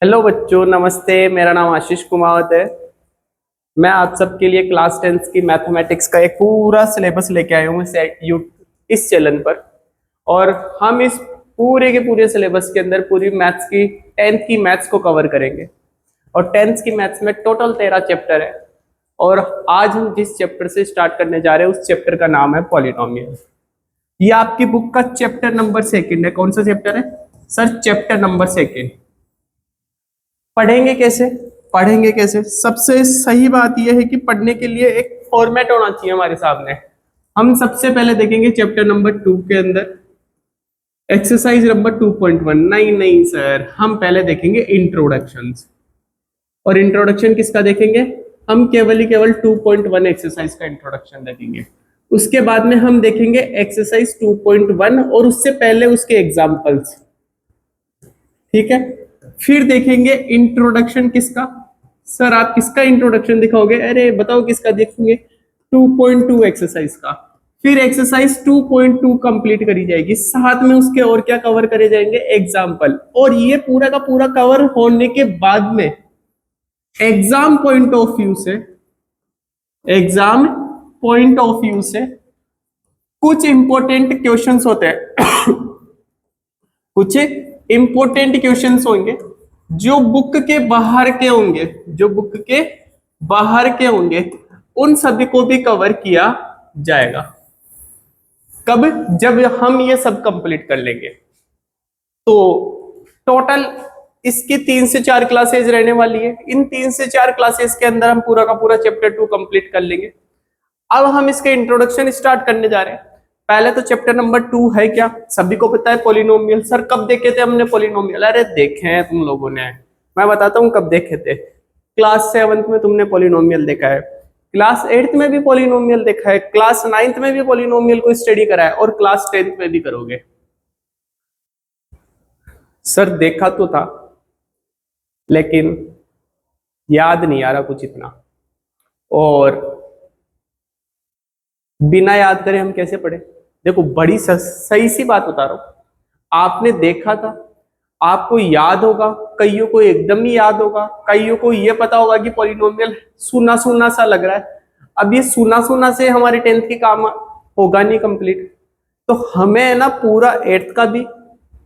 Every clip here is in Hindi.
हेलो बच्चों, नमस्ते। मेरा नाम आशीष कुमावत है। मैं आप सबके लिए क्लास 10th की मैथमेटिक्स का एक पूरा सिलेबस लेके आया हूँ इस चैनल पर। और हम इस पूरे के पूरे सिलेबस के अंदर पूरी मैथ्स की 10th की मैथ्स को कवर करेंगे। और 10th की मैथ्स में टोटल 13 चैप्टर है। और आज हम जिस चैप्टर से स्टार्ट करने जा रहे हैं उस चैप्टर का नाम है पॉलिनोमियल। ये आपकी बुक का चैप्टर नंबर 2 है। कौन सा चैप्टर है सर? Chapter number 2। पढ़ेंगे कैसे? सबसे सही बात यह है कि पढ़ने के लिए एक फॉर्मेट होना चाहिए हमारे सामने। हम सबसे पहले देखेंगे चैप्टर नंबर 2 के अंदर एक्सरसाइज नंबर 2.1। नहीं सर, हम पहले देखेंगे इंट्रोडक्शंस। और इंट्रोडक्शन किसका देखेंगे? हम केवल ही केवल 2.1 एक्सरसाइज का इंट्रोडक्शन देखेंगे। उसके बाद में हम देखेंगे एक्सरसाइज 2.1 और उससे पहले उसके एग्जाम्पल्स। ठीक है, फिर देखेंगे इंट्रोडक्शन किसका। सर आप किसका इंट्रोडक्शन दिखाओगे? अरे बताओ किसका देखेंगे? 2.2 एक्सरसाइज का। फिर एक्सरसाइज 2.2 कंप्लीट करी जाएगी, साथ में उसके और क्या कवर करे जाएंगे? एग्जाम्पल। और ये पूरा का पूरा कवर होने के बाद में एग्जाम पॉइंट ऑफ व्यू से कुछ इंपॉर्टेंट क्वेश्चंस होते हैं कुछ इंपॉर्टेंट क्वेश्चंस होंगे जो बुक के बाहर के होंगे, उन सभी को भी कवर किया जाएगा। कब? जब हम ये सब कंप्लीट कर लेंगे। तो टोटल इसकी 3 से 4 क्लासेज रहने वाली है। इन 3 से 4 क्लासेस के अंदर हम पूरा का पूरा चैप्टर 2 कंप्लीट कर लेंगे। अब हम इसके इंट्रोडक्शन स्टार्ट करने जा रहे हैं। पहले तो चैप्टर नंबर 2 है क्या? सभी को पता है, पॉलिनोमियल। सर कब देखे थे हमने पॉलिनोमियल? अरे देखे हैं तुम लोगों ने, मैं बताता हूँ कब देखे थे। क्लास 7th में तुमने पॉलिनोमियल देखा है, क्लास 8th में भी पॉलिनोमियल देखा है, क्लास 9th में भी पॉलिनोमियल को स्टडी करा है और क्लास 10th में भी करोगे। सर देखा तो था लेकिन याद नहीं आ रहा कुछ इतना, और बिना याद करे हम कैसे पढ़े? देखो बड़ी सही सी बात बता रहा हूं, आपने देखा था, आपको याद होगा, कईयों को एकदम ही याद होगा, कईयों को ये पता होगा कि पॉलिनोमियल सुना सुना सा लग रहा है। अब ये सुना सुना से हमारे 10th की काम होगा नहीं कंप्लीट। तो हमें ना पूरा 8th का भी,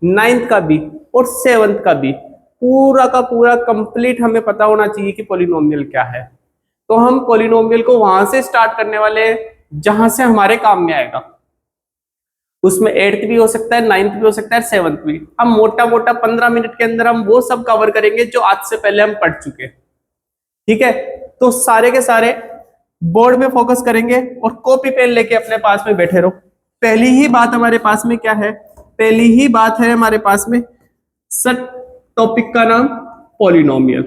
9th का भी और 7th का भी पूरा का पूरा कंप्लीट हमें पता होना चाहिए कि पॉलिनोमियल क्या है। तो हम पॉलिनोमियल को वहां से स्टार्ट करने वाले हैं जहां से हमारे काम में आएगा। उसमें 8th भी हो सकता है, 9th भी हो सकता है, 7th भी। हम मोटा मोटा 15 मिनट के अंदर हम वो सब कवर करेंगे जो आज से पहले हम पढ़ चुके। ठीक है, तो सारे के सारे बोर्ड में फोकस करेंगे और कॉपी पेन लेके अपने पास में बैठे रहो। पहली ही बात हमारे पास में क्या है? पहली ही बात है हमारे पास में सर, टॉपिक का नाम पॉलिनोमियल।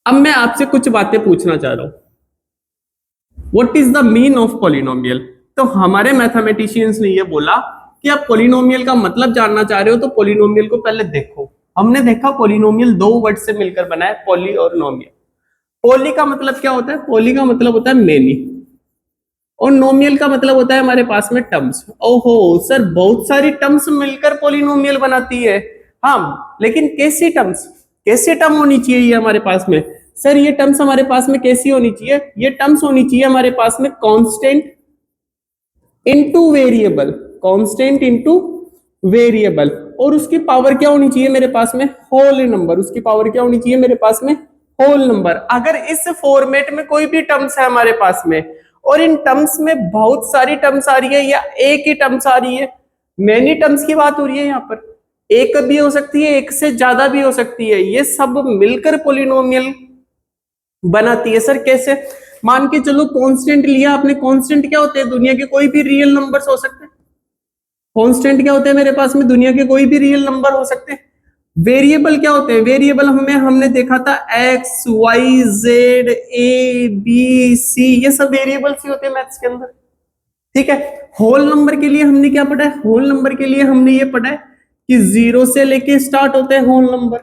अब मैं आपसे कुछ बातें पूछना चाह रहा हूं। What is the mean of polynomial? तो हमारे मैथमेटिशियंस ने ये बोला कि आप पॉलिनोमियल का मतलब जानना चाह रहे हो तो पॉलिनोमियल को पहले देखो। हमने देखा पॉलिनोमियल 2 वर्ड से मिलकर बना है, पॉली और नोमियल। पॉली का मतलब क्या होता है? पॉली का मतलब होता है मेनी, और नोमियल का मतलब होता है हमारे पास में टर्म्स। ओहो सर, बहुत सारी टर्म्स मिलकर पॉलिनोमियल बनाती है। हाँ, लेकिन कैसी टर्म्स, कैसे टर्म होनी चाहिए ये हमारे पास में? सर ये टर्म्स हमारे पास में कैसी होनी चाहिए? ये टर्म्स होनी चाहिए हमारे पास में constant into variable, constant into variable. और उसकी पावर क्या होनी चाहिए मेरे पास में? Whole number. उसकी पावर क्या होनी चाहिए मेरे पास में? Whole number. अगर इस फॉर्मेट में कोई भी टर्म्स है हमारे पास में और इन टर्म्स में बहुत सारी टर्म्स आ रही है या एक ही टर्म्स आ रही है, मेनी टर्म्स की बात हो रही है यहाँ पर, एक भी हो सकती है, एक से ज्यादा भी हो सकती है, ये सब मिलकर पॉलिनोमियल बनाती है। सर कैसे? मान के चलो कांस्टेंट लिया आपने। कांस्टेंट क्या होते हैं? दुनिया के कोई भी रियल नंबर्स हो सकते हैं। कांस्टेंट क्या होते हैं मेरे पास में? दुनिया के कोई भी रियल नंबर हो सकते हैं। वेरिएबल क्या होते हैं? वेरिएबल हमने देखा था X Y Z A B C, ये सब वेरिएबल्स ही होते हैं मैथ्स के अंदर। ठीक है, होल नंबर के लिए हमने क्या पढ़ा है? होल नंबर के लिए हमने ये पढ़ा है कि 0 से लेके स्टार्ट होते हैं होल नंबर,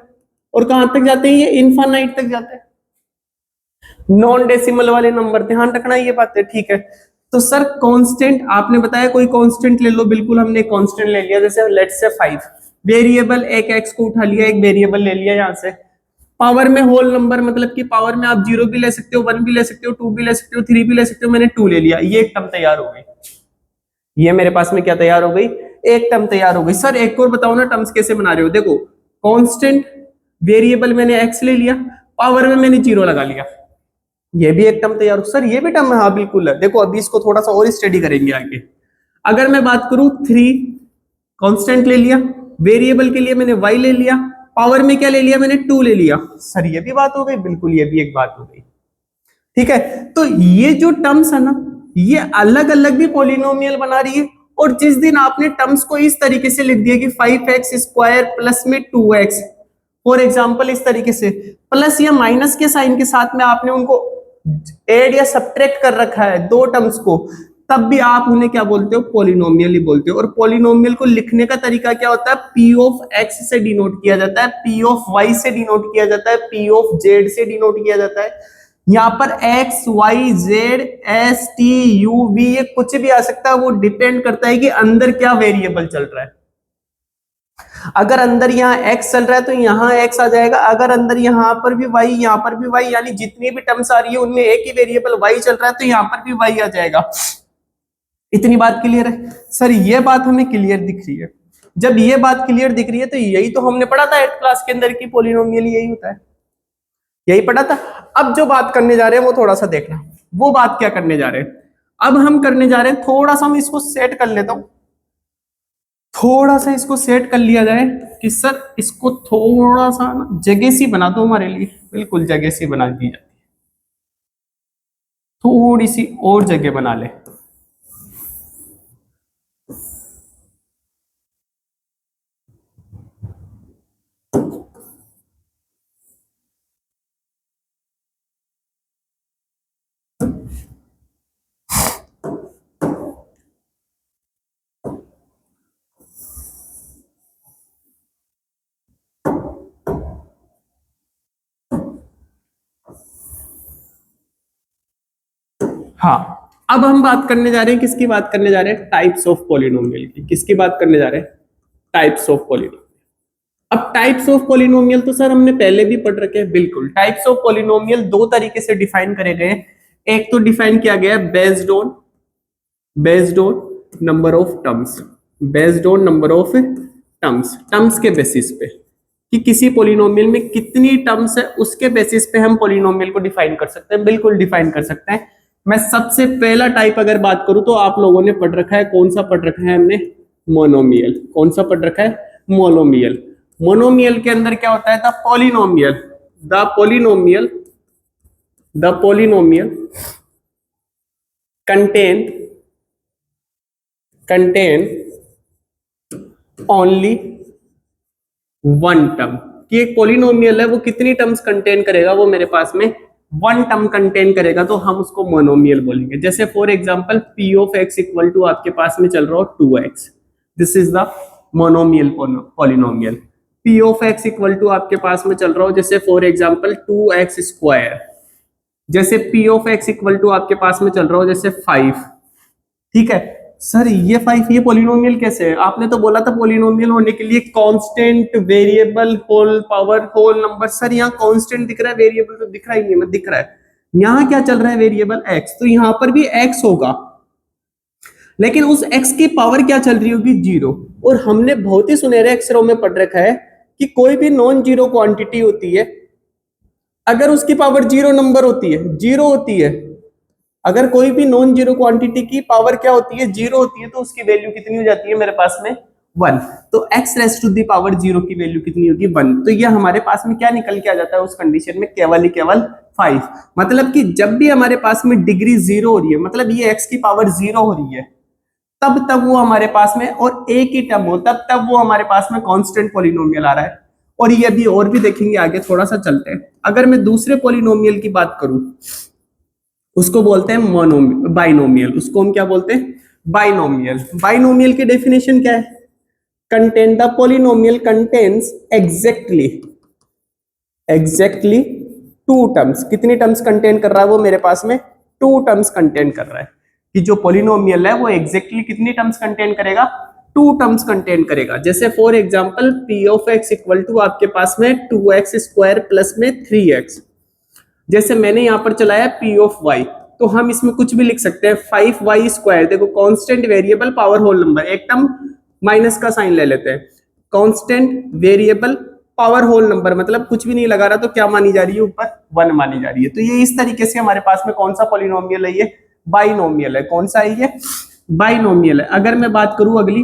और कहां तक जाते हैं? ये इनफाइनाइट तक जाते हैं। नॉन डेसिमल वाले नंबर, ध्यान रखना ये बात है। ठीक है, तो सर कांस्टेंट आपने बताया कोई कांस्टेंट ले लो। बिल्कुल, हमने कांस्टेंट ले लिया, जैसे लेट्स से 5। वेरिएबल एक एक्स को उठा लिया, एक वेरिएबल ले लिया यहाँ से। पावर में होल नंबर, मतलब कि पावर में आप 0 भी ले सकते हो, 1 भी ले सकते हो, 2 भी ले सकते हो, 3 भी ले सकते हो, मैंने 2 ले लिया, ये एक टर्म तैयार हो गई। ये मेरे पास में क्या तैयार हो गई, एक टर्म तैयार हो गई। सर एक और बताओ ना, टर्म्स कैसे बना रहे हो? देखो कांस्टेंट, वेरिएबल मैंने एक्स ले लिया, पावर में मैंने 0 लगा लिया, ये भी एक टर्म तैयार हो। सर ये भी टर्म है? हाँ बिल्कुल है। देखो अभी इसको थोड़ा सा और स्टडी करेंगे आगे। अगर मैं बात करूं 3 कांस्टेंट ले लिया, वेरिएबल के लिए मैंने y ले लिया, पावर में क्या ले लिया मैंने 2 ले लिया। सर ये भी बात हो गई? बिल्कुल ये भी एक बात हो गई। ठीक है, तो ये जो टर्म्स है ना, ये अलग अलग भी पॉलिनोमियल बना रही है। और जिस दिन आपने टर्म्स को इस तरीके से लिख दिया कि 5x² प्लस में 2x, फॉर एग्जाम्पल इस तरीके से, प्लस या माइनस के साइन के साथ में आपने उनको ऐड या सब्ट्रैक्ट कर रखा है दो टर्म्स को, तब भी आप उन्हें क्या बोलते हो? पॉलिनोमियल ही बोलते हो। और पॉलिनोमियल को लिखने का तरीका क्या होता है? p ऑफ x से डिनोट किया जाता है, p ऑफ y से डिनोट किया जाता है, p ऑफ z से डिनोट किया जाता है। यहाँ पर x, y, z, s, t, u, v ये कुछ भी आ सकता है, वो डिपेंड करता है कि अंदर क्या वेरिएबल चल रहा है। अगर अंदर यहाँ x चल रहा है तो यहाँ x आ जाएगा, अगर अंदर यहाँ पर भी y, यहाँ पर भी y, यानी जितनी भी टर्म्स आ रही है उनमें एक ही वेरिएबल y चल रहा है तो यहाँ पर भी y आ जाएगा। इतनी बात क्लियर है? सर ये बात हमें क्लियर दिख रही है। जब ये बात क्लियर दिख रही है तो यही तो हमने पढ़ा था 8th क्लास के अंदर की पॉलिनोमियल यही होता है, यही पढ़ा था। अब जो बात करने जा रहे हैं वो थोड़ा सा देखना, वो बात क्या करने जा रहे हैं। अब हम करने जा रहे हैं, थोड़ा सा मैं इसको सेट कर लेता हूं, थोड़ा सा इसको सेट कर लिया जाए कि सर इसको थोड़ा सा ना जगह सी बना दो हमारे लिए, बिल्कुल जगह सी बना दी जाती है, थोड़ी सी और जगह बना ले। हाँ, अब हम बात करने जा रहे हैं, किसकी बात करने जा रहे हैं? टाइप्स ऑफ पॉलिनोमियल की। किसकी बात करने जा रहे हैं? Types of polynomial. अब टाइप्स ऑफ पॉलिनोमियल तो सर हमने पहले भी पढ़ रखे हैं, बिल्कुल। टाइप्स ऑफ पॉलिनोमियल दो तरीके से डिफाइन करे गए हैं। एक तो डिफाइन किया गया है based on number of terms, based on number of terms, terms के बेसिस पे कि किसी पॉलिनोमियल में कितनी टर्म्स है, उसके बेसिस पे हम पॉलिनोमियल को डिफाइन कर सकते हैं, बिल्कुल डिफाइन कर सकते हैं। मैं सबसे पहला टाइप अगर बात करूं तो आप लोगों ने पढ़ रखा है, कौन सा पढ़ रखा है हमने? मोनोमियल। कौन सा पढ़ रखा है? मोनोमियल। मोनोमियल के अंदर क्या होता है? The polynomial contain only one term. कि एक पॉलिनोमियल है वो कितनी टर्म्स कंटेन करेगा? वो मेरे पास में वन टर्म कंटेन करेगा, तो हम उसको मोनोमियल बोलेंगे। जैसे for example p of x equal to आपके पास में चल रहा हो 2x, this is the monomial polynomial. p of x equal to आपके पास में चल रहा हो जैसे फॉर एग्जांपल 2x², जैसे p of x equal to आपके पास में चल रहा हो जैसे 5। ठीक है सर, ये 5 ये पॉलिनोमियल कैसे है? आपने तो बोला था पॉलिनोमियल होने के लिए constant, variable, whole power, whole number. Sir यहाँ कांस्टेंट दिख रहा है, वेरिएबल तो दिख रहा ही नहीं, मत दिख रहा है। यहाँ क्या चल रहा है? वेरिएबल x, तो यहाँ पर भी x होगा, लेकिन उस x की पावर क्या चल रही होगी? 0। और हमने बहुत ही सुनहरे अक्षरों में पढ़ रखा है कि कोई भी नॉन जीरो क्वांटिटी होती है, अगर उसकी पावर 0 नंबर होती है, 0 होती है, अगर कोई भी नॉन जीरो क्वांटिटी की पावर क्या होती है? 0 होती है, तो उसकी वैल्यू कितनी हो जाती है मेरे पास में? 1। तो x raise to the power 0 की वैल्यू कितनी होगी? 1। तो ये हमारे पास में क्या निकल के आ जाता है उस कंडीशन में? केवल 5। मतलब कि जब भी हमारे पास में डिग्री 0 हो रही है, मतलब ये x की पावर 0 हो रही है, तब वो हमारे पास में, और एक ही टर्म हो तब वो हमारे पास में कांस्टेंट पॉलिनोमियल आ रहा है। और ये अभी और भी देखेंगे आगे, थोड़ा सा चलते हैं। अगर मैं दूसरे पॉलिनोमियल की बात करूं, उसको बोलते हैं बाइनोमियल। उसको हम क्या बोलते हैं? बाइनोमियल। बाइनोमियल की डेफिनेशन क्या है? Contain the polynomial contains exactly 2 terms. कितनी टर्म्स कंटेन कर रहा है वो मेरे पास में? 2 टर्म्स कंटेन कर रहा है। कि जो पॉलिनोमियल है वो एग्जैक्टली कितनी टर्म्स कंटेन करेगा? टू टर्म्स कंटेन करेगा। जैसे for example P of X equal to आपके पास में 2x² प्लस में 3x। जैसे मैंने यहाँ पर चलाया पी ऑफ वाई, तो हम इसमें कुछ भी लिख सकते हैं 5y²। देखो constant variable power whole number, एक टर्म माइनस का साइन ले लेते हैं। Constant variable power whole number मतलब कुछ भी नहीं लगा रहा तो क्या मानी जा रही है, ऊपर 1 मानी जा रही है। तो ये इस तरीके से हमारे पास में कौन सा पॉलिनोमियल है, ये बाइनोमियल है। कौन सा है ये, बाइनोमियल है। अगर मैं बात करूं अगली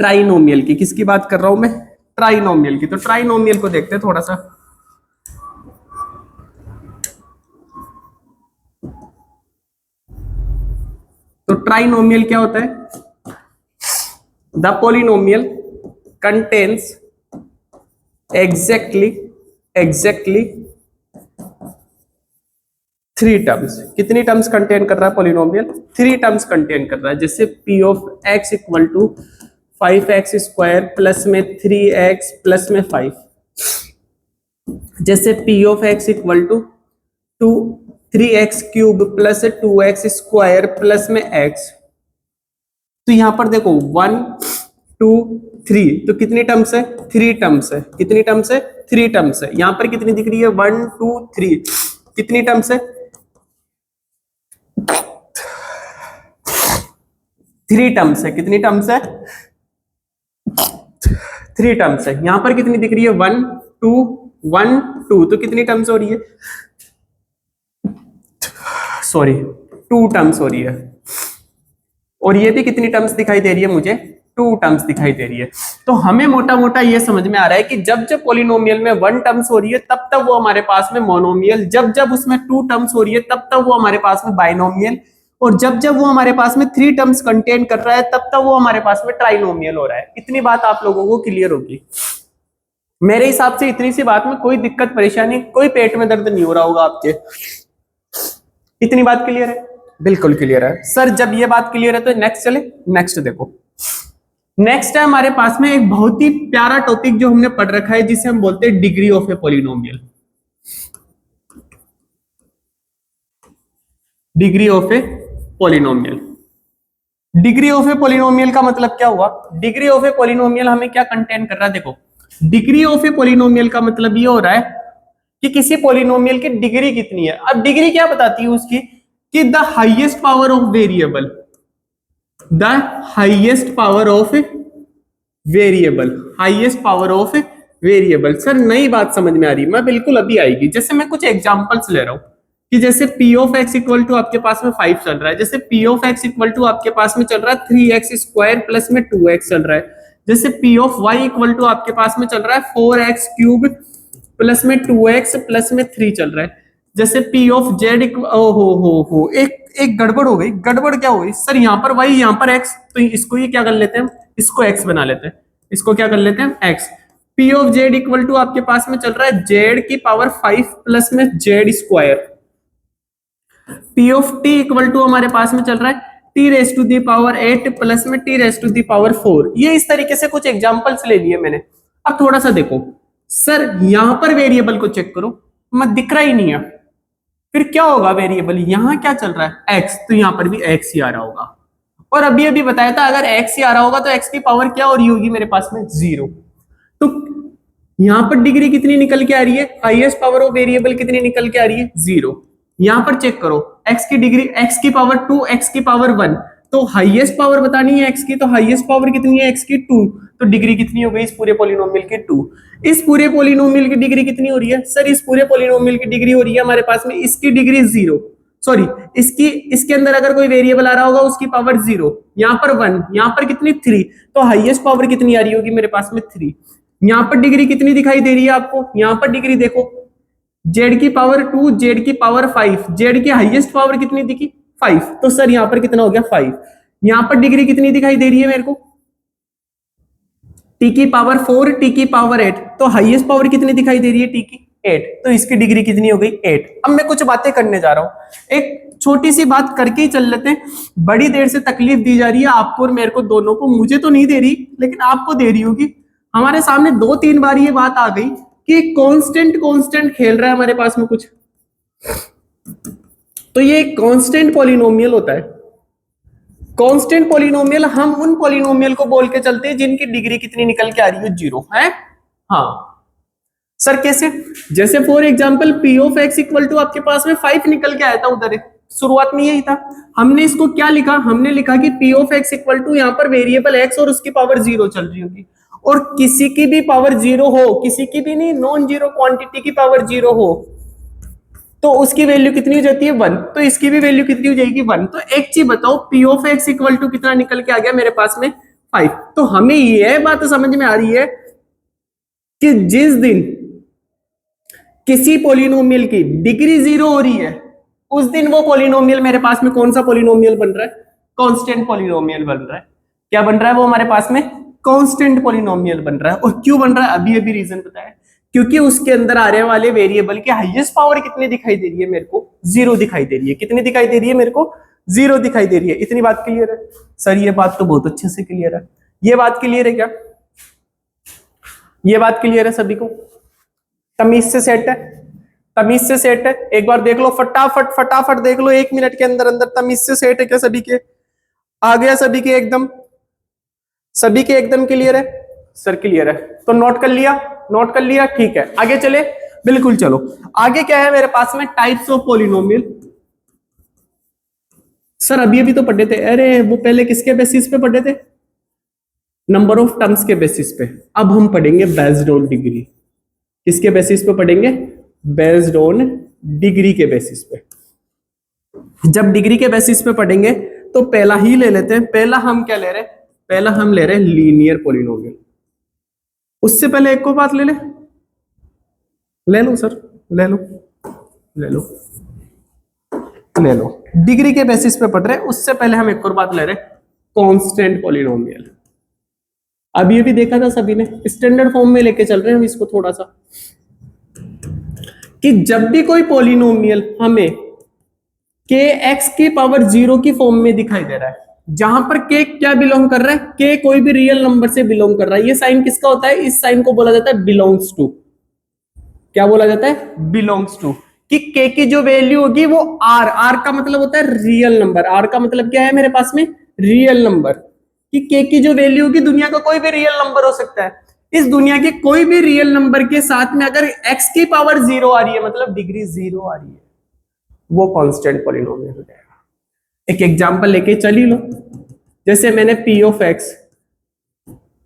ट्राइनोमियल की, किसकी बात कर रहा हूं मैं, ट्राइनोमियल की। तो ट्राइनोमियल को देखते हैं थोड़ा सा। तो ट्राइनोमियल क्या होता है, the polynomial contains exactly 3 terms. कितनी टर्म्स कंटेन कर रहा है पॉलिनोमियल, 3 टर्म्स कंटेन कर रहा है। जैसे P of X equal to 5x² plus में 3x प्लस में 5। जैसे P of X equal to 3x³ plus 2x² plus में x। तो यहां पर देखो 1 2 3, तो कितनी टर्म्स है, 3 टर्म्स है। कितनी टर्म्स है, 3 टर्म्स है। यहां पर कितनी दिख रही है, 1 2 3, कितनी टर्म्स है, 3 टर्म्स है। कितनी टर्म्स है, 3 टर्म्स है। यहां पर कितनी दिख रही है, 1 2 1 2, तो कितनी टर्म्स हो रही है, सॉरी 2 टर्म्स हो रही है। और ये भी कितनी टर्म्स दिखाई दे रही है मुझे, 2 टर्म्स दिखाई दे रही है। तो हमें मोटा मोटा ये समझ में आ रहा है कि जब जब पॉलिनोमियल में 1 टर्म्स हो रही है तब तब वो हमारे पास में मोनोमियल, जब जब उसमें 2 टर्म्स हो रही है तब तब वो हमारे पास में बाइनोमियल, और जब जब वो हमारे पास में 3 टर्म्स कंटेन कर रहा है तब तब वो हमारे पास में ट्राइनोमियल हो रहा है। इतनी बात आप लोगों को क्लियर होगी। मेरे हिसाब से इतनी सी बात में कोई दिक्कत परेशानी, कोई पेट में दर्द नहीं हो रहा होगा आपके। इतनी बात क्लियर है, बिल्कुल क्लियर है सर। जब ये बात क्लियर है तो नेक्स्ट चले। नेक्स्ट देखो, नेक्स्ट है हमारे पास में एक बहुत ही प्यारा टॉपिक जो हमने पढ़ रखा है, जिसे हम बोलते हैं degree of a polynomial. Degree of a polynomial. Degree of a polynomial का मतलब क्या हुआ, डिग्री ऑफ ए पॉलिनोमियल हमें क्या कंटेन कर रहा है। देखो डिग्री ऑफ ए पॉलिनोमियल का मतलब ये हो रहा है कि किसी पॉलिनोमियल की डिग्री कितनी है। अब डिग्री क्या बताती है उसकी, कि the highest power of variable, the highest power of variable, highest power of variable. Sir नई बात समझ में आ रही है, मैं बिल्कुल अभी आएगी। जैसे मैं कुछ एग्जांपल्स ले रहा हूं कि जैसे P of X equal to आपके पास में 5 चल रहा है। जैसे P of X equal to आपके पास में चल रहा है 3x² प्लस में 2x चल रहा है। जैसे P of Y equal to आपके पास में चल रहा है 4x³ प्लस में 2x प्लस में 3 चल रहा है। जैसे पी ऑफ जेड हो एक गड़बड़ हो गई। गड़बड़ क्या हो गई सर, यहाँ पर y यहाँ पर x, तो इसको ये क्या कर लेते हैं, इसको x बना लेते हैं। इसको क्या कर लेते हैं, x। P of Z equal to आपके पास में चल रहा है जेड की पावर 5 प्लस में z²। P of T equal to हमारे पास में चल रहा है t⁻8 प्लस में t⁻4। ये इस तरीके से कुछ एग्जांपल्स ले लिए मैंने। अब थोड़ा सा देखो सर, यहां पर वेरिएबल को चेक करो, मैं दिख रहा ही नहीं है। फिर क्या होगा, वेरिएबल यहां क्या चल रहा है, x, तो यहां पर भी x ही आ रहा होगा। और अभी अभी बताया था अगर x ही आ रहा होगा तो x की पावर क्या हो रही होगी मेरे पास में, 0। तो यहां पर डिग्री कितनी निकल के आ रही है, हाईएस्ट पावर ऑफ वेरिएबल कितनी निकल के आ रही है, 0। यहां पर चेक करो x की डिग्री, x की पावर 2, x की पावर 1, तो हाईएस्ट पावर बतानी है x की, तो हाईएस्ट पावर कितनी है x की, 2। तो डिग्री कितनी हो गई इस पूरे पॉलिनोमियल की, 2। इस पूरे पॉलिनोमियल की डिग्री कितनी हो रही है सर, इस पूरे पॉलिनोमियल की डिग्री हो रही है हमारे पास में, इसकी डिग्री 0, सॉरी इसके अंदर अगर कोई वेरिएबल आ रहा होगा उसकी पावर 0, यहाँ पर 1, यहाँ पर कितनी 3, तो हाईएस्ट पावर कितनी आ रही होगी मेरे पास में 3। यहाँ पर डिग्री कितनी दिखाई दे रही है आपको, यहाँ पर डिग्री देखो z की पावर 2, z की पावर 5, z की हाईएस्ट पावर कितनी दिखी, 5, तो सर यहाँ पर कितना हो गया 5। यहाँ पर डिग्री कितनी दिखाई दे रही है मेरे को, t की पावर 4, t की पावर 8, तो हाईएस्ट पावर कितनी दिखाई दे रही है t की 8, तो इसकी डिग्री कितनी हो गई 8। अब मैं कुछ बातें करने जा रहा हूं, एक छोटी सी बात करके ही चल लेते हैं। बड़ी देर से तकलीफ दी जा रही है आपको और मेरे को, दोनों को। मुझे तो नहीं दे रही लेकिन आपको दे रही होगी। हमारे सामने 2-3 बार ये बात आ गई कि कांस्टेंट खेल रहा है हमारे पास में कुछ, तो ये कांस्टेंट पॉलिनोमियल होता है। कांस्टेंट पॉलिनोमियल हम उन पॉलिनोमियल को बोल के चलते हैं जिनकी डिग्री कितनी निकल के आ रही है, 0 है। हाँ सर कैसे? जैसे for example P of X equal to आपके पास में 5 निकल के आया था उधर, शुरुआत में यही था। हमने इसको क्या लिखा, हमने लिखा कि P of X equal to यहाँ पर वेरिएबल एक्स और उसकी पावर 0 चल रही होगी, और किसी की भी पावर 0 हो, किसी की भी नहीं, नॉन जीरो क्वांटिटी की पावर 0 हो तो उसकी वैल्यू कितनी हो जाती है 1, तो इसकी भी वैल्यू कितनी हो जाएगी 1। तो एक चीज बताओ, P of X equal to कितना निकल के आ गया मेरे पास में 5। तो हमें यह बात समझ में आ रही है कि जिस दिन किसी पॉलिनोमियल की डिग्री 0 हो रही है उस दिन वो पॉलिनोमियल मेरे पास में कौन सा पॉलिनोमियल बन रहा है, कांस्टेंट पॉलिनोमियल बन रहा है। क्या बन रहा है वो हमारे पास में, कांस्टेंट पॉलिनोमियल बन रहा है। और क्यों बन रहा है अभी अभी रीजन बताया, क्योंकि उसके अंदर आने वाले वेरिएबल की हाईएस्ट पावर कितनी दिखाई दे रही है मेरे को, 0 दिखाई दे रही है। कितनी दिखाई दे रही है मेरे को, 0 दिखाई दे रही है। इतनी बात क्लियर है सर? ये बात तो बहुत अच्छे से क्लियर है। ये बात क्लियर है क्या? ये बात क्लियर है सभी को? तमीज से सेट है, तमीज से सेट है। एक बार देख लो फटाफट फटाफट देख लो 1 मिनट के अंदर अंदर तमीज से सेट है क्या सभी के? आ गया सभी के एकदम, सभी के एकदम क्लियर है? सर क्लियर है तो नोट कर लिया, नोट कर लिया, ठीक है आगे चले। बिल्कुल चलो आगे क्या है मेरे पास में, टाइप्स ऑफ पॉलिनोमियल। सर अभी अभी तो पढ़े थे, अरे वो पहले किसके बेसिस पे पढ़े थे, नंबर ऑफ टर्म्स के बेसिस पे। अब हम पढ़ेंगे बेस्ड ऑन डिग्री। किसके बेसिस पे पढ़ेंगे, बेस्ड ऑन डिग्री के बेसिस पे। जब डिग्री के बेसिस पे पढ़ेंगे तो पहला ही ले लेते हैं। पहला हम क्या ले रहे हैं, पहला हम ले रहे हैं लीनियर पॉलिनोमियल। उससे पहले एक को बात ले लो सर, ले लो ले लो ले लो। डिग्री के बेसिस पे पढ़ रहे हैं, उससे पहले हम एक और बात ले रहे हैं, कांस्टेंट पॉलिनोमियल। अभी अभी देखा था सभी ने, स्टैंडर्ड फॉर्म में लेके चल रहे हैं हम इसको थोड़ा सा, कि जब भी कोई पॉलिनोमियल हमें के एक्स की पावर 0 की फॉर्म में दिखाई दे रहा है, जहां पर के क्या बिलोंग कर रहा है, के कोई भी रियल नंबर से बिलोंग कर रहा है। ये साइन किसका होता है, इस साइन को बोला जाता है बिलोंग्स टू। क्या बोला जाता है, बिलोंग्स टू। कि के की जो वैल्यू होगी वो आर, आर का मतलब होता है रियल नंबर। आर का मतलब क्या है मेरे पास में, रियल नंबर। कि के की जो वैल्यू होगी, दुनिया का कोई भी रियल नंबर हो सकता है, इस दुनिया के कोई भी रियल नंबर के साथ में अगर एक्स की पावर 0 आ रही है, मतलब डिग्री 0 आ रही है, वो कांस्टेंट पॉलिनोमियल हो जाएगा। एक एग्जांपल लेके चल ही लो। जैसे मैंने पी ऑफ एक्स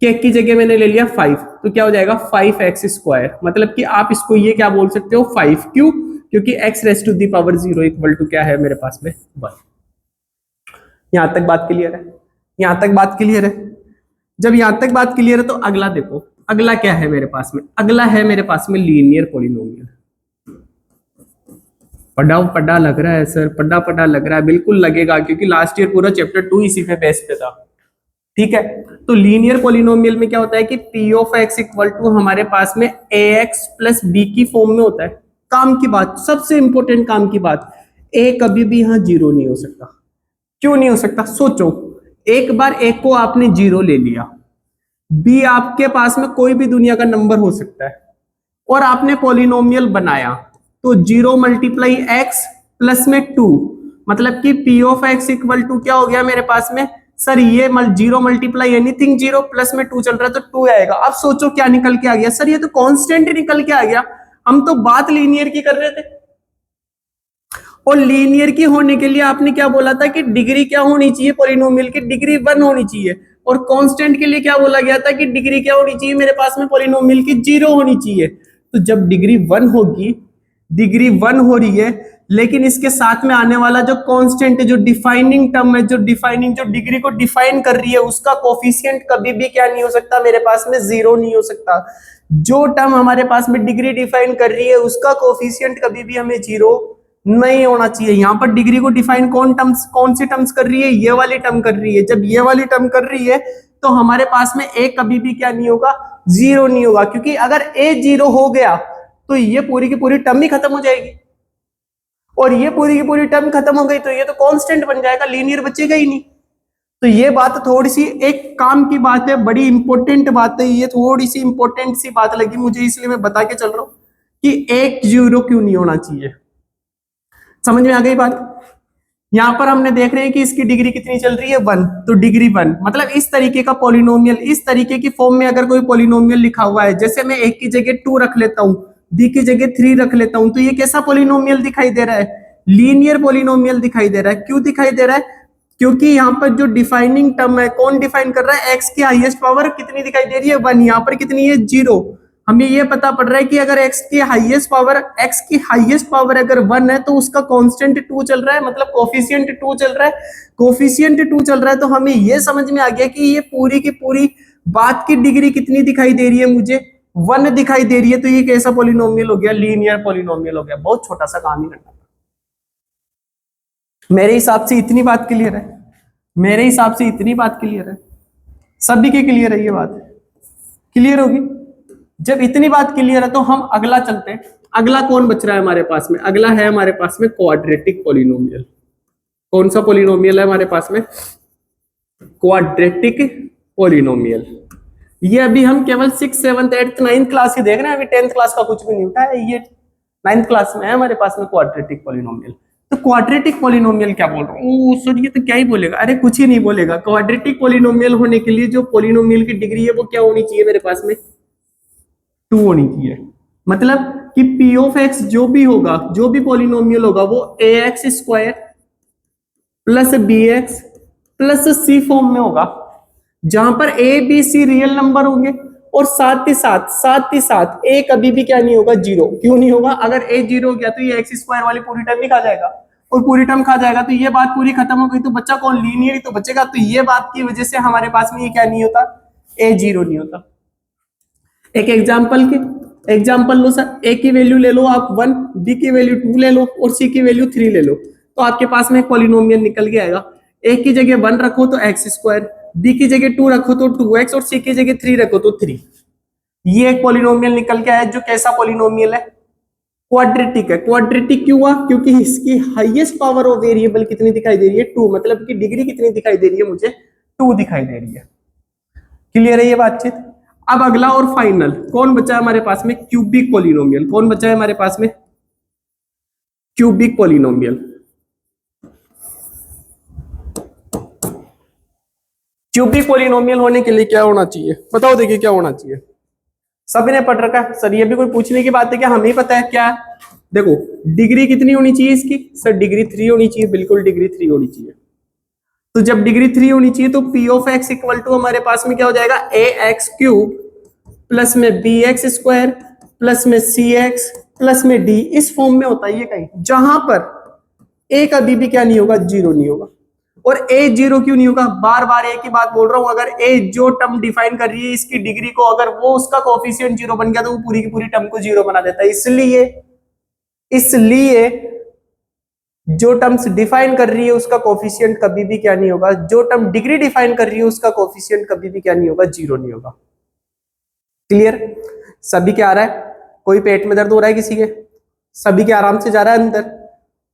के की जगह मैंने ले लिया 5, तो क्या हो जाएगा 5x²। मतलब कि आप इसको ये क्या बोल सकते हो 5। क्यों? क्योंकि x raise to the power 0 equal to क्या है मेरे पास में 1। यहां तक बात क्लियर है? यहां तक बात क्लियर है? जब यहां तक बात क्लियर है तो अगला देखो, अगला क्या है मेरे पास में, अगला है मेरे पास में लीनियर पॉलिनोमियल। पढ़ा लग रहा है सर, पढ़ा लग रहा है, बिल्कुल लगेगा, क्योंकि लास्ट ईयर पूरा चैप्टर 2 इसी पे बेस पे था। ठीक है, तो लीनियर पॉलिनोमियल में क्या होता है कि P of X equal to हमारे पास में ax प्लस बी की फॉर्म में होता है। काम की बात, सबसे इंपॉर्टेंट काम की बात, a कभी भी यहां 0 नहीं हो सकता। क्यों नहीं हो सकता? सोचो, एक बार a को आपने 0 ले लिया, b आपके पास में कोई भी दुनिया का नंबर हो सकता है, और आपने पॉलिनोमियल बनाया, तो 0 मल्टीप्लाई एक्स प्लस में 2, मतलब कि P of X equal to क्या हो गया मेरे पास में, सर ये 0 मल्टीप्लाई एनीथिंग 0 प्लस में 2 चल रहा है तो 2 आएगा। अब सोचो क्या निकल के आ गया, सर ये तो कांस्टेंट निकल के आ गया। हम तो बात लीनियर की कर रहे थे, और लीनियर की होने के लिए आपने क्या बोला था कि डिग्री क्या होनी चाहिए पॉलिनोमियल की, डिग्री 1 होनी चाहिए। और कांस्टेंट के लिए क्या बोला गया था कि डिग्री क्या होनी चाहिए मेरे पास में पॉलिनोमियल की, 0 होनी चाहिए। तो जब डिग्री 1 होगी, डिग्री 1 हो रही है, लेकिन इसके साथ में आने वाला जो कांस्टेंट है, जो डिफाइनिंग टर्म है, जो डिग्री को डिफाइन कर रही है, उसका कोफिशिएंट कभी भी क्या नहीं हो सकता मेरे पास में, 0 नहीं हो सकता। जो टर्म हमारे पास में डिग्री डिफाइन कर रही है, उसका कोफिशिएंट कभी भी हमें 0 नहीं होना चाहिए। यहां पर डिग्री को डिफाइन कौन सी टर्म्स कर रही है, ये वाली टर्म कर रही है। जब ये वाली टर्म कर रही है तो हमारे पास में a कभी भी क्या नहीं होगा, 0 नहीं होगा, क्योंकि अगर a 0 हो गया तो ये पूरी की पूरी टर्म ही खत्म हो जाएगी, और ये पूरी की पूरी टर्म खत्म हो गई तो ये तो कांस्टेंट बन जाएगा, लीनियर बचेगा ही नहीं। तो ये बात थोड़ी सी एक काम की बात है, बड़ी इंपॉर्टेंट बात है, ये थोड़ी सी इंपॉर्टेंट सी बात लगी मुझे, इसलिए मैं बता के चल रहा हूं कि 1 0 क्यों नहीं होना चाहिए। समझ में आ गई बात? यहाँ पर हमने देख रहे हैं कि इसकी डिग्री कितनी चल रही है 1, तो डिग्री 1 मतलब इस तरीके का पॉलिनोमियल, इस तरीके की फॉर्म में अगर कोई पॉलिनोमियल लिखा हुआ है, जैसे मैं एक की जगह 2 रख लेता हूँ, बी की जगह 3 रख लेता हूँ, तो ये कैसा पॉलिनोमियल दिखाई दे रहा है? लीनियर पॉलिनोमियल दिखाई दे रहा है। क्यों दिखाई दे रहा है? क्योंकि यहाँ पर जो डिफाइनिंग टर्म है, कौन डिफाइन कर रहा है? एक्स की हाईएस्ट पावर कितनी दिखाई दे रही है? 1। यहाँ पर कितनी है? 0। हमें ये पता पड़ रहा है कि अगर x की हाईएस्ट पावर अगर 1 है तो उसका कांस्टेंट 2 चल रहा है, मतलब कोफिशिएंट 2 चल रहा है। कोफिशिएंट 2 चल रहा है तो हमें ये समझ में आ गया कि ये पूरी की पूरी बात की डिग्री कितनी दिखाई दे रही है? मुझे 1 दिखाई दे रही है। तो ये कैसा पॉलिनोमियल हो गया? लीनियर पॉलिनोमियल हो गया। बहुत छोटा सा काम ही करना था। मेरे हिसाब से इतनी बात क्लियर है, मेरे हिसाब से इतनी बात क्लियर है। सभी की क्लियर है? ये बात क्लियर होगी। जब इतनी बात क्लियर है तो हम अगला चलते हैं। अगला कौन बच रहा है हमारे पास में? अगला है हमारे पास में क्वाड्रेटिक पॉलिनोमियल। कौन सा पॉलिनोमियल है हमारे पास में? Quadratic polynomial. ये अभी हम केवल 6th 7th 8th 9th class ही देख रहे हैं, अभी 10th क्लास का कुछ भी नहीं उठा है। ये 9th क्लास में है हमारे पास में क्वाड्रेटिक पॉलिनोमियल। तो क्वाड्रेटिक पॉलिनोमियल क्या बोल रहा हूँ? सर ये तो क्या ही बोलेगा। अरे कुछ ही नहीं बोलेगा। क्वाड्रेटिक पॉलिनोमियल होने के लिए जो पॉलिनोमियल की डिग्री है वो क्या होनी चाहिए मेरे पास में? 2 होनी चाहिए। मतलब कि p ऑफ x जो भी होगा, जो भी पॉलिनोमियल होगा, वो ax square plus bx plus c form में होगा, जहां पर a b c real number होंगे और साथ ही साथ a कभी भी क्या नहीं होगा? 0। क्यों नहीं होगा? अगर a 0 हो गया तो ये x स्क्वायर वाली पूरी टर्म ही खा जाएगा, और पूरी टर्म खा जाएगा तो ये बात पूरी खत्म हो गई। तो बच्चा कौन? लीनियर ही तो बचेगा। तो ये बात की वजह से हमारे पास में ये क्या नहीं होता? a 0 नहीं होता। एक एग्जाम्पल लो सर। a की वैल्यू ले लो आप 1, b की वैल्यू 2 ले लो और c की वैल्यू 3 ले लो, तो आपके पास में एक पॉलिनोमियल निकल के आएगा। a की जगह 1 रखो तो x स्क्वायर, b की जगह 2 रखो तो 2x और c की जगह 3 रखो तो 3। ये एक पॉलिनोमियल निकल के आया जो कैसा पॉलिनोमियल है? क्वाड्रेटिक है। क्वाड्रेटिक क्यों हुआ? क्योंकि इसकी हाईएस्ट पावर ऑफ वेरिएबल कितनी दिखाई दे रही है? 2। मतलब कि डिग्री कितनी दिखाई दे रही है? मुझे 2 दिखाई दे रही है। क्लियर है ये बातचीत? अब अगला और फाइनल कौन बचा है हमारे पास में? Cubic polynomial. कौन बचा है हमारे पास में? Cubic polynomial. क्यूबिक पॉलिनोमियल होने के लिए क्या होना चाहिए? बताओ, देखिए क्या होना चाहिए। सभी ने पढ़ रखा है सर, ये भी कोई पूछने की बात है क्या? हमें पता है क्या है। देखो डिग्री कितनी होनी चाहिए इसकी? सर डिग्री 3 होनी चाहिए। बिल्कुल डिग्री 3 होनी चाहिए। तो जब डिग्री 3 होनी चाहिए तो p of x equal to हमारे पास में क्या हो जाएगा? ax क्यूब प्लस में bx स्क्वायर प्लस में cx प्लस में d। इस फॉर्म में होता है ये कहीं, जहां पर a कभी भी क्या नहीं होगा? 0 नहीं होगा। और a 0 क्यों नहीं होगा? बार बार एक ही बात बोल रहा हूं। अगर a जो टर्म डिफाइन कर रही है इसकी डिग्री को, अगर वो उसका कोफिशिएंट 0 बन गया तो वो पूरी की पूरी टर्म को 0 बना देता है। इसलिए जो टर्म्स डिफाइन कर रही है उसका कोफिशिएंट कभी भी क्या नहीं होगा? जो टर्म डिग्री डिफाइन कर रही है उसका कोफिशिएंट कभी भी क्या नहीं होगा? 0 नहीं होगा। क्लियर? सभी क्या आ रहा है? कोई पेट में दर्द हो रहा है किसी के? सभी के आराम से जा रहा है अंदर?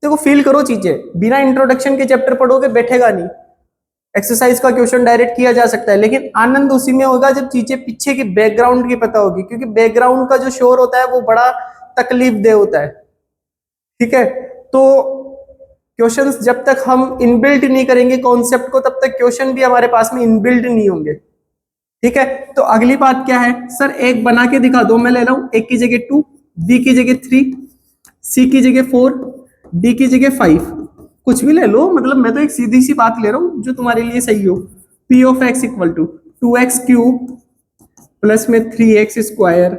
देखो फील करो चीजें, बिना इंट्रोडक्शन के चैप्टर पढ़ोगे बैठेगा नहीं। एक्सरसाइज का क्वेश्चन डायरेक्ट किया जा सकता है, लेकिन आनंद उसी में होगा जब चीजें पीछे की बैकग्राउंड की पता होगी, क्योंकि बैकग्राउंड का जो शोर होता है वो बड़ा तकलीफ दे होता है। ठीक है? तो क्वेश्चंस जब तक हम इनबिल्ट नहीं करेंगे कॉन्सेप्ट को, तब तक क्वेश्चन भी हमारे पास में इनबिल्ट नहीं होंगे। ठीक है? तो अगली बात क्या है? सर एक बना के दिखा दो। मैं ले रहा हूं एक की जगह 2, बी की जगह 3, सी की जगह 4, डी की जगह 5। कुछ भी ले लो, मतलब मैं तो एक सीधी सी बात ले रहा हूं जो तुम्हारे लिए सही हो। p of x equal to 2x cube plus में 3x स्क्वायर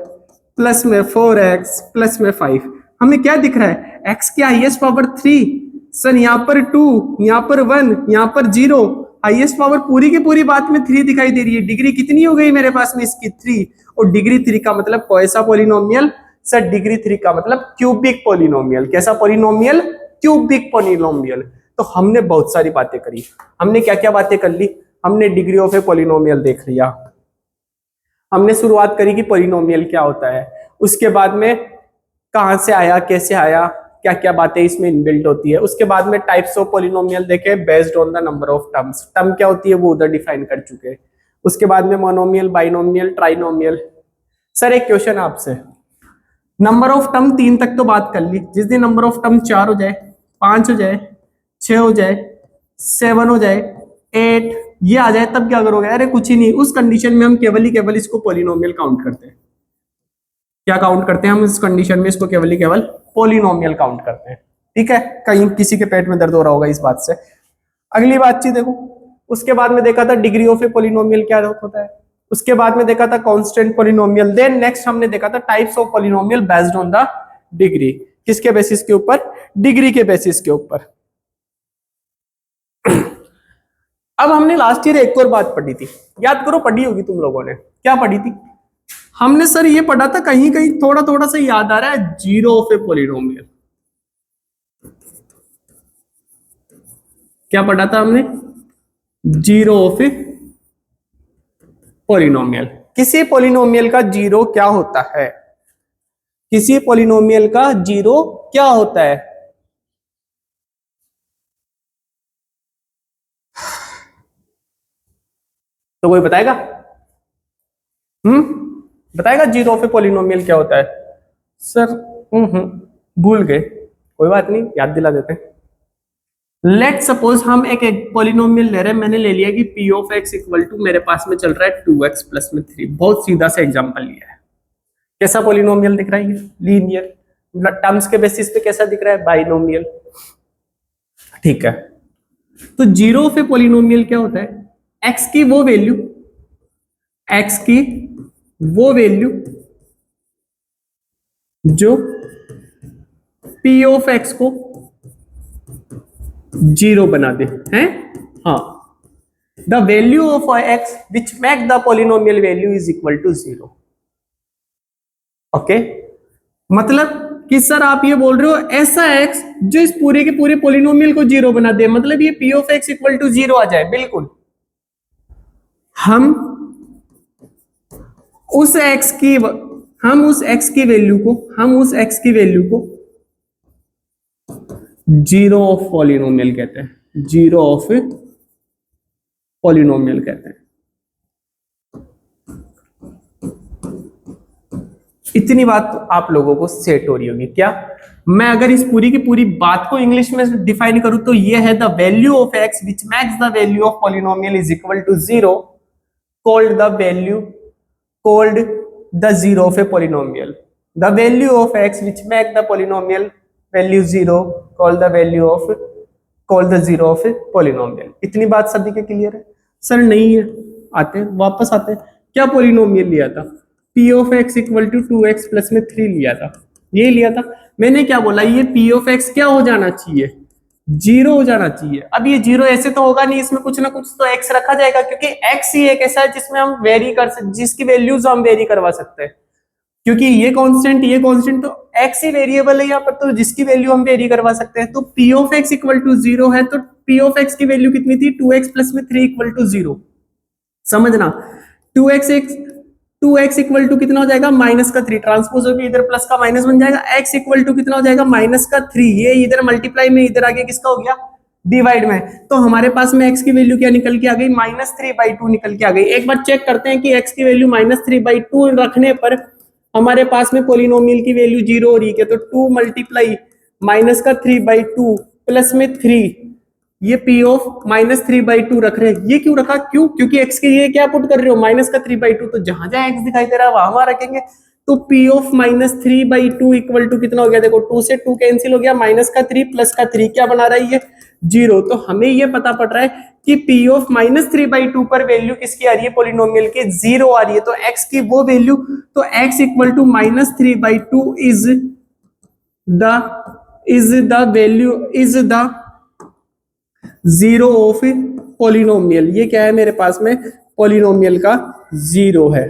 प्लस में 4x प्लस में 5। हमें क्या दिख रहा है? x की हाईएस्ट पावर 3। सर यहाँ पर 2, यहाँ पर 1, यहाँ पर 0। हाईएस्ट पावर पूरी की पूरी बात में 3 दिखाई दे रही है। डिग्री कितनी हो गई मेरे पास में इसकी? 3। और डिग्री 3 का मतलब कैसा पॉलिनोमियल? सर डिग्री 3 का मतलब क्यूबिक पॉलिनोमियल। कैसा पॉलिनोमियल? Cubic polynomial. तो हमने बहुत सारी बातें करी। हमने क्या क्या बातें कर ली? हमने डिग्री ऑफ ए पॉलिनोमियल देख लिया, हमने शुरुआत करी कि पॉलिनोमियल क्या होता है, उसके बाद में कहां से आया, कैसे आया, क्या क्या बातें इसमें इनबिल्ट होती है। उसके बाद में टाइप्स ऑफ पॉलिनोमियल देखे based on the number of terms. Term क्या होती है वो उधर डिफाइन कर चुके हैं। उसके बाद में मोनोमियल, बाइनोमियल, ट्राइनोमियल। सर एक क्वेश्चन आपसे, नंबर ऑफ टर्म 3 तक तो बात कर ली, जिस दिन नंबर ऑफ टर्म 4 हो जाए, 5 हो जाए, 6 हो जाए, 7 हो जाए, 8 ये आ जाए, तब क्या करोगे? अरे कुछ ही नहीं, उस कंडीशन में हम केवल ही केवल इसको पॉलिनोमियल काउंट करते हैं। क्या काउंट करते हैं हम इस कंडीशन में? इसको केवल ही केवल पॉलिनोमियल काउंट करते हैं। ठीक है, कहीं किसी के पेट में दर्द हो रहा होगा इस बात से। अगली बातचीत देखो, उसके बाद में देखा था डिग्री ऑफ ए पॉलिनोमियल क्या होता है, उसके बाद में देखा था कांस्टेंट पॉलिनोमियल, देन नेक्स्ट हमने देखा था types of polynomial based on the degree. किसके बेसिस के ऊपर? डिग्री के बेसिस के ऊपर। अब हमने लास्ट ईयर एक और बात पढ़ी थी, याद करो, पढ़ी होगी तुम लोगों ने। क्या पढ़ी थी हमने? सर ये पढ़ा था, कहीं कहीं थोड़ा थोड़ा सा याद आ रहा है, जीरो ऑफ ए पॉलिनोमियल। क्या पढ़ा था हमने? Zero of a polynomial. किसी पॉलिनोमियल का जीरो क्या होता है? किसी पॉलिनोमियल का जीरो क्या होता है? तो कोई बताएगा? बताएगा जीरो ऑफ ए पॉलिनोमियल क्या होता है? सर भूल गए, कोई बात नहीं, याद दिला देते हैं। लेट सपोज हम एक पॉलिनोमियल ले रहे हैं, मैंने ले लिया कि P of X equal to, मेरे पास में चल रहा है 2x प्लस में 3। बहुत सीधा सा एग्जांपल लिया है। कैसा पॉलिनोमियल दिख रहा है? लीनियर। टर्म्स के बेसिस पे कैसा दिख रहा है? बाइनोमियल। ठीक है, तो जीरो ऑफ ए पॉलिनोमियल क्या होता है? एक्स की वो वैल्यू, एक्स की वो वैल्यू जो पी ऑफ एक्स को जीरो बना दे, हैं? हाँ, the value of X which make the polynomial value is equal to zero. Okay, मतलब कि सर आप ये बोल रहे हो ऐसा एक्स जो इस पूरे के पूरे पॉलिनोमियल को जीरो बना दे, मतलब ये P of X equal to zero आ जाए। बिल्कुल, हम उस एक्स की वैल्यू को जीरो ऑफ पॉलिनोमियल कहते हैं, जीरो ऑफ पॉलिनोमियल कहते हैं। इतनी बात आप लोगों को सेट हो रही होगी क्या? मैं अगर इस पूरी की पूरी बात को इंग्लिश में डिफाइन करूं तो ये है the value of X which makes the value of polynomial is equal to zero, called the zero of a polynomial. The value of x which make the polynomial value zero called the zero of a polynomial. इतनी बात सभी के क्लियर है? सर नहीं है, आते वापस आते, क्या पॉलिनोमियल लिया था? p of x equal to 2x plus में 3 लिया था, ये लिया था। मैंने क्या बोला? ये p of x क्या हो जाना चाहिए? जीरो हो जाना चाहिए। अब ये जीरो ऐसे तो होगा नहीं, इसमें कुछ ना कुछ तो x रखा जाएगा, क्योंकि x ही एक ऐसा है जिसमें हम वेरी कर सकते, जिसकी वैल्यूज हम वेरी करवा सकते हैं। क्योंकि ये कांस्टेंट तो x ही वेरिएबल है यहाँ पर, तो जिसकी वैल्यू हम वेरी करवा सकते हैं। तो p of x equal to zero है, तो p ऑफ x की वैल्यू कितनी थी? 2x प्लस में 3 इक्वल टू जीरो। समझना, 2x इक्वल टू कितना हो जाएगा? माइनस का 3, ट्रांसपोज होकर इधर प्लस का माइनस बन जाएगा। x इक्वल टू कितना हो जाएगा? माइनस का 3, ये इधर मल्टीप्लाई में, इधर आगे किसका हो गया? डिवाइड में। तो हमारे पास में x की वैल्यू क्या निकल के आ गई? -3/2 निकल के आ गई। एक बार चेक करते हैं कि x की वैल्यू -3/2 रखने पर हमारे पास में पॉलिनोमियल की वैल्यू जीरो हो रही है। तो 2 मल्टीप्लाई -3/2 प्लस में 3, ये p ऑफ -3/2 रख रहे हैं। ये क्यों रखा? क्यों? क्योंकि x के लिए क्या पुट कर रहे हो? -3/2, तो जहां जहां x दिखाई दे रहा है वहां रखेंगे। तो p ऑफ -3/2 इक्वल टू कितना हो गया? देखो, 2 से 2 कैंसिल हो गया, -3 प्लस का 3 क्या बना रहा है? ये जीरो। तो हमें ये पता पड़ रहा है कि p ऑफ -3/2 पर वैल्यू किसकी आ रही है? पॉलिनोमियल की जीरो आ रही है। तो x की वो वैल्यू, तो x equal to -3/2 is the zero of polynomial. ये क्या है मेरे पास में? पॉलिनोमियल का जीरो है।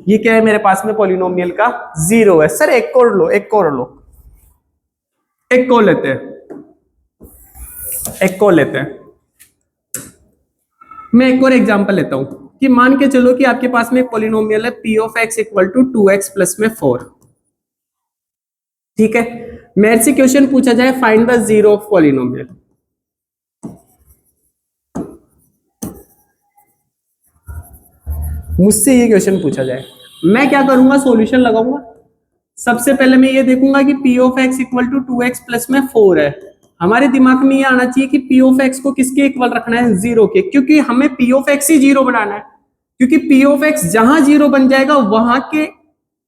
ये क्या है मेरे पास में? पॉलिनोमियल का जीरो है। सर एक और लो, एक और लेते हैं, मैं एक और एग्जांपल लेता हूं कि मान के चलो कि आपके पास में एक पॉलिनोमियल है p of x equal to 2x plus में 4। ठीक है, मेरे से क्वेश्चन पूछा जाए find the zero of polynomial. मुझसे ये क्वेश्चन पूछा जाए, मैं क्या करूंगा? सॉल्यूशन लगाऊंगा। सबसे पहले मैं ये देखूंगा कि p of x equal to 2x plus में 4 है। हमारे दिमाग में ये आना चाहिए कि पी ऑफ एक्स को किसके इक्वल रखना है, जीरो के, क्योंकि हमें पी ऑफ एक्स ही जीरो बनाना है, क्योंकि पी ऑफ एक्स जहां जीरो बन जाएगा वहां के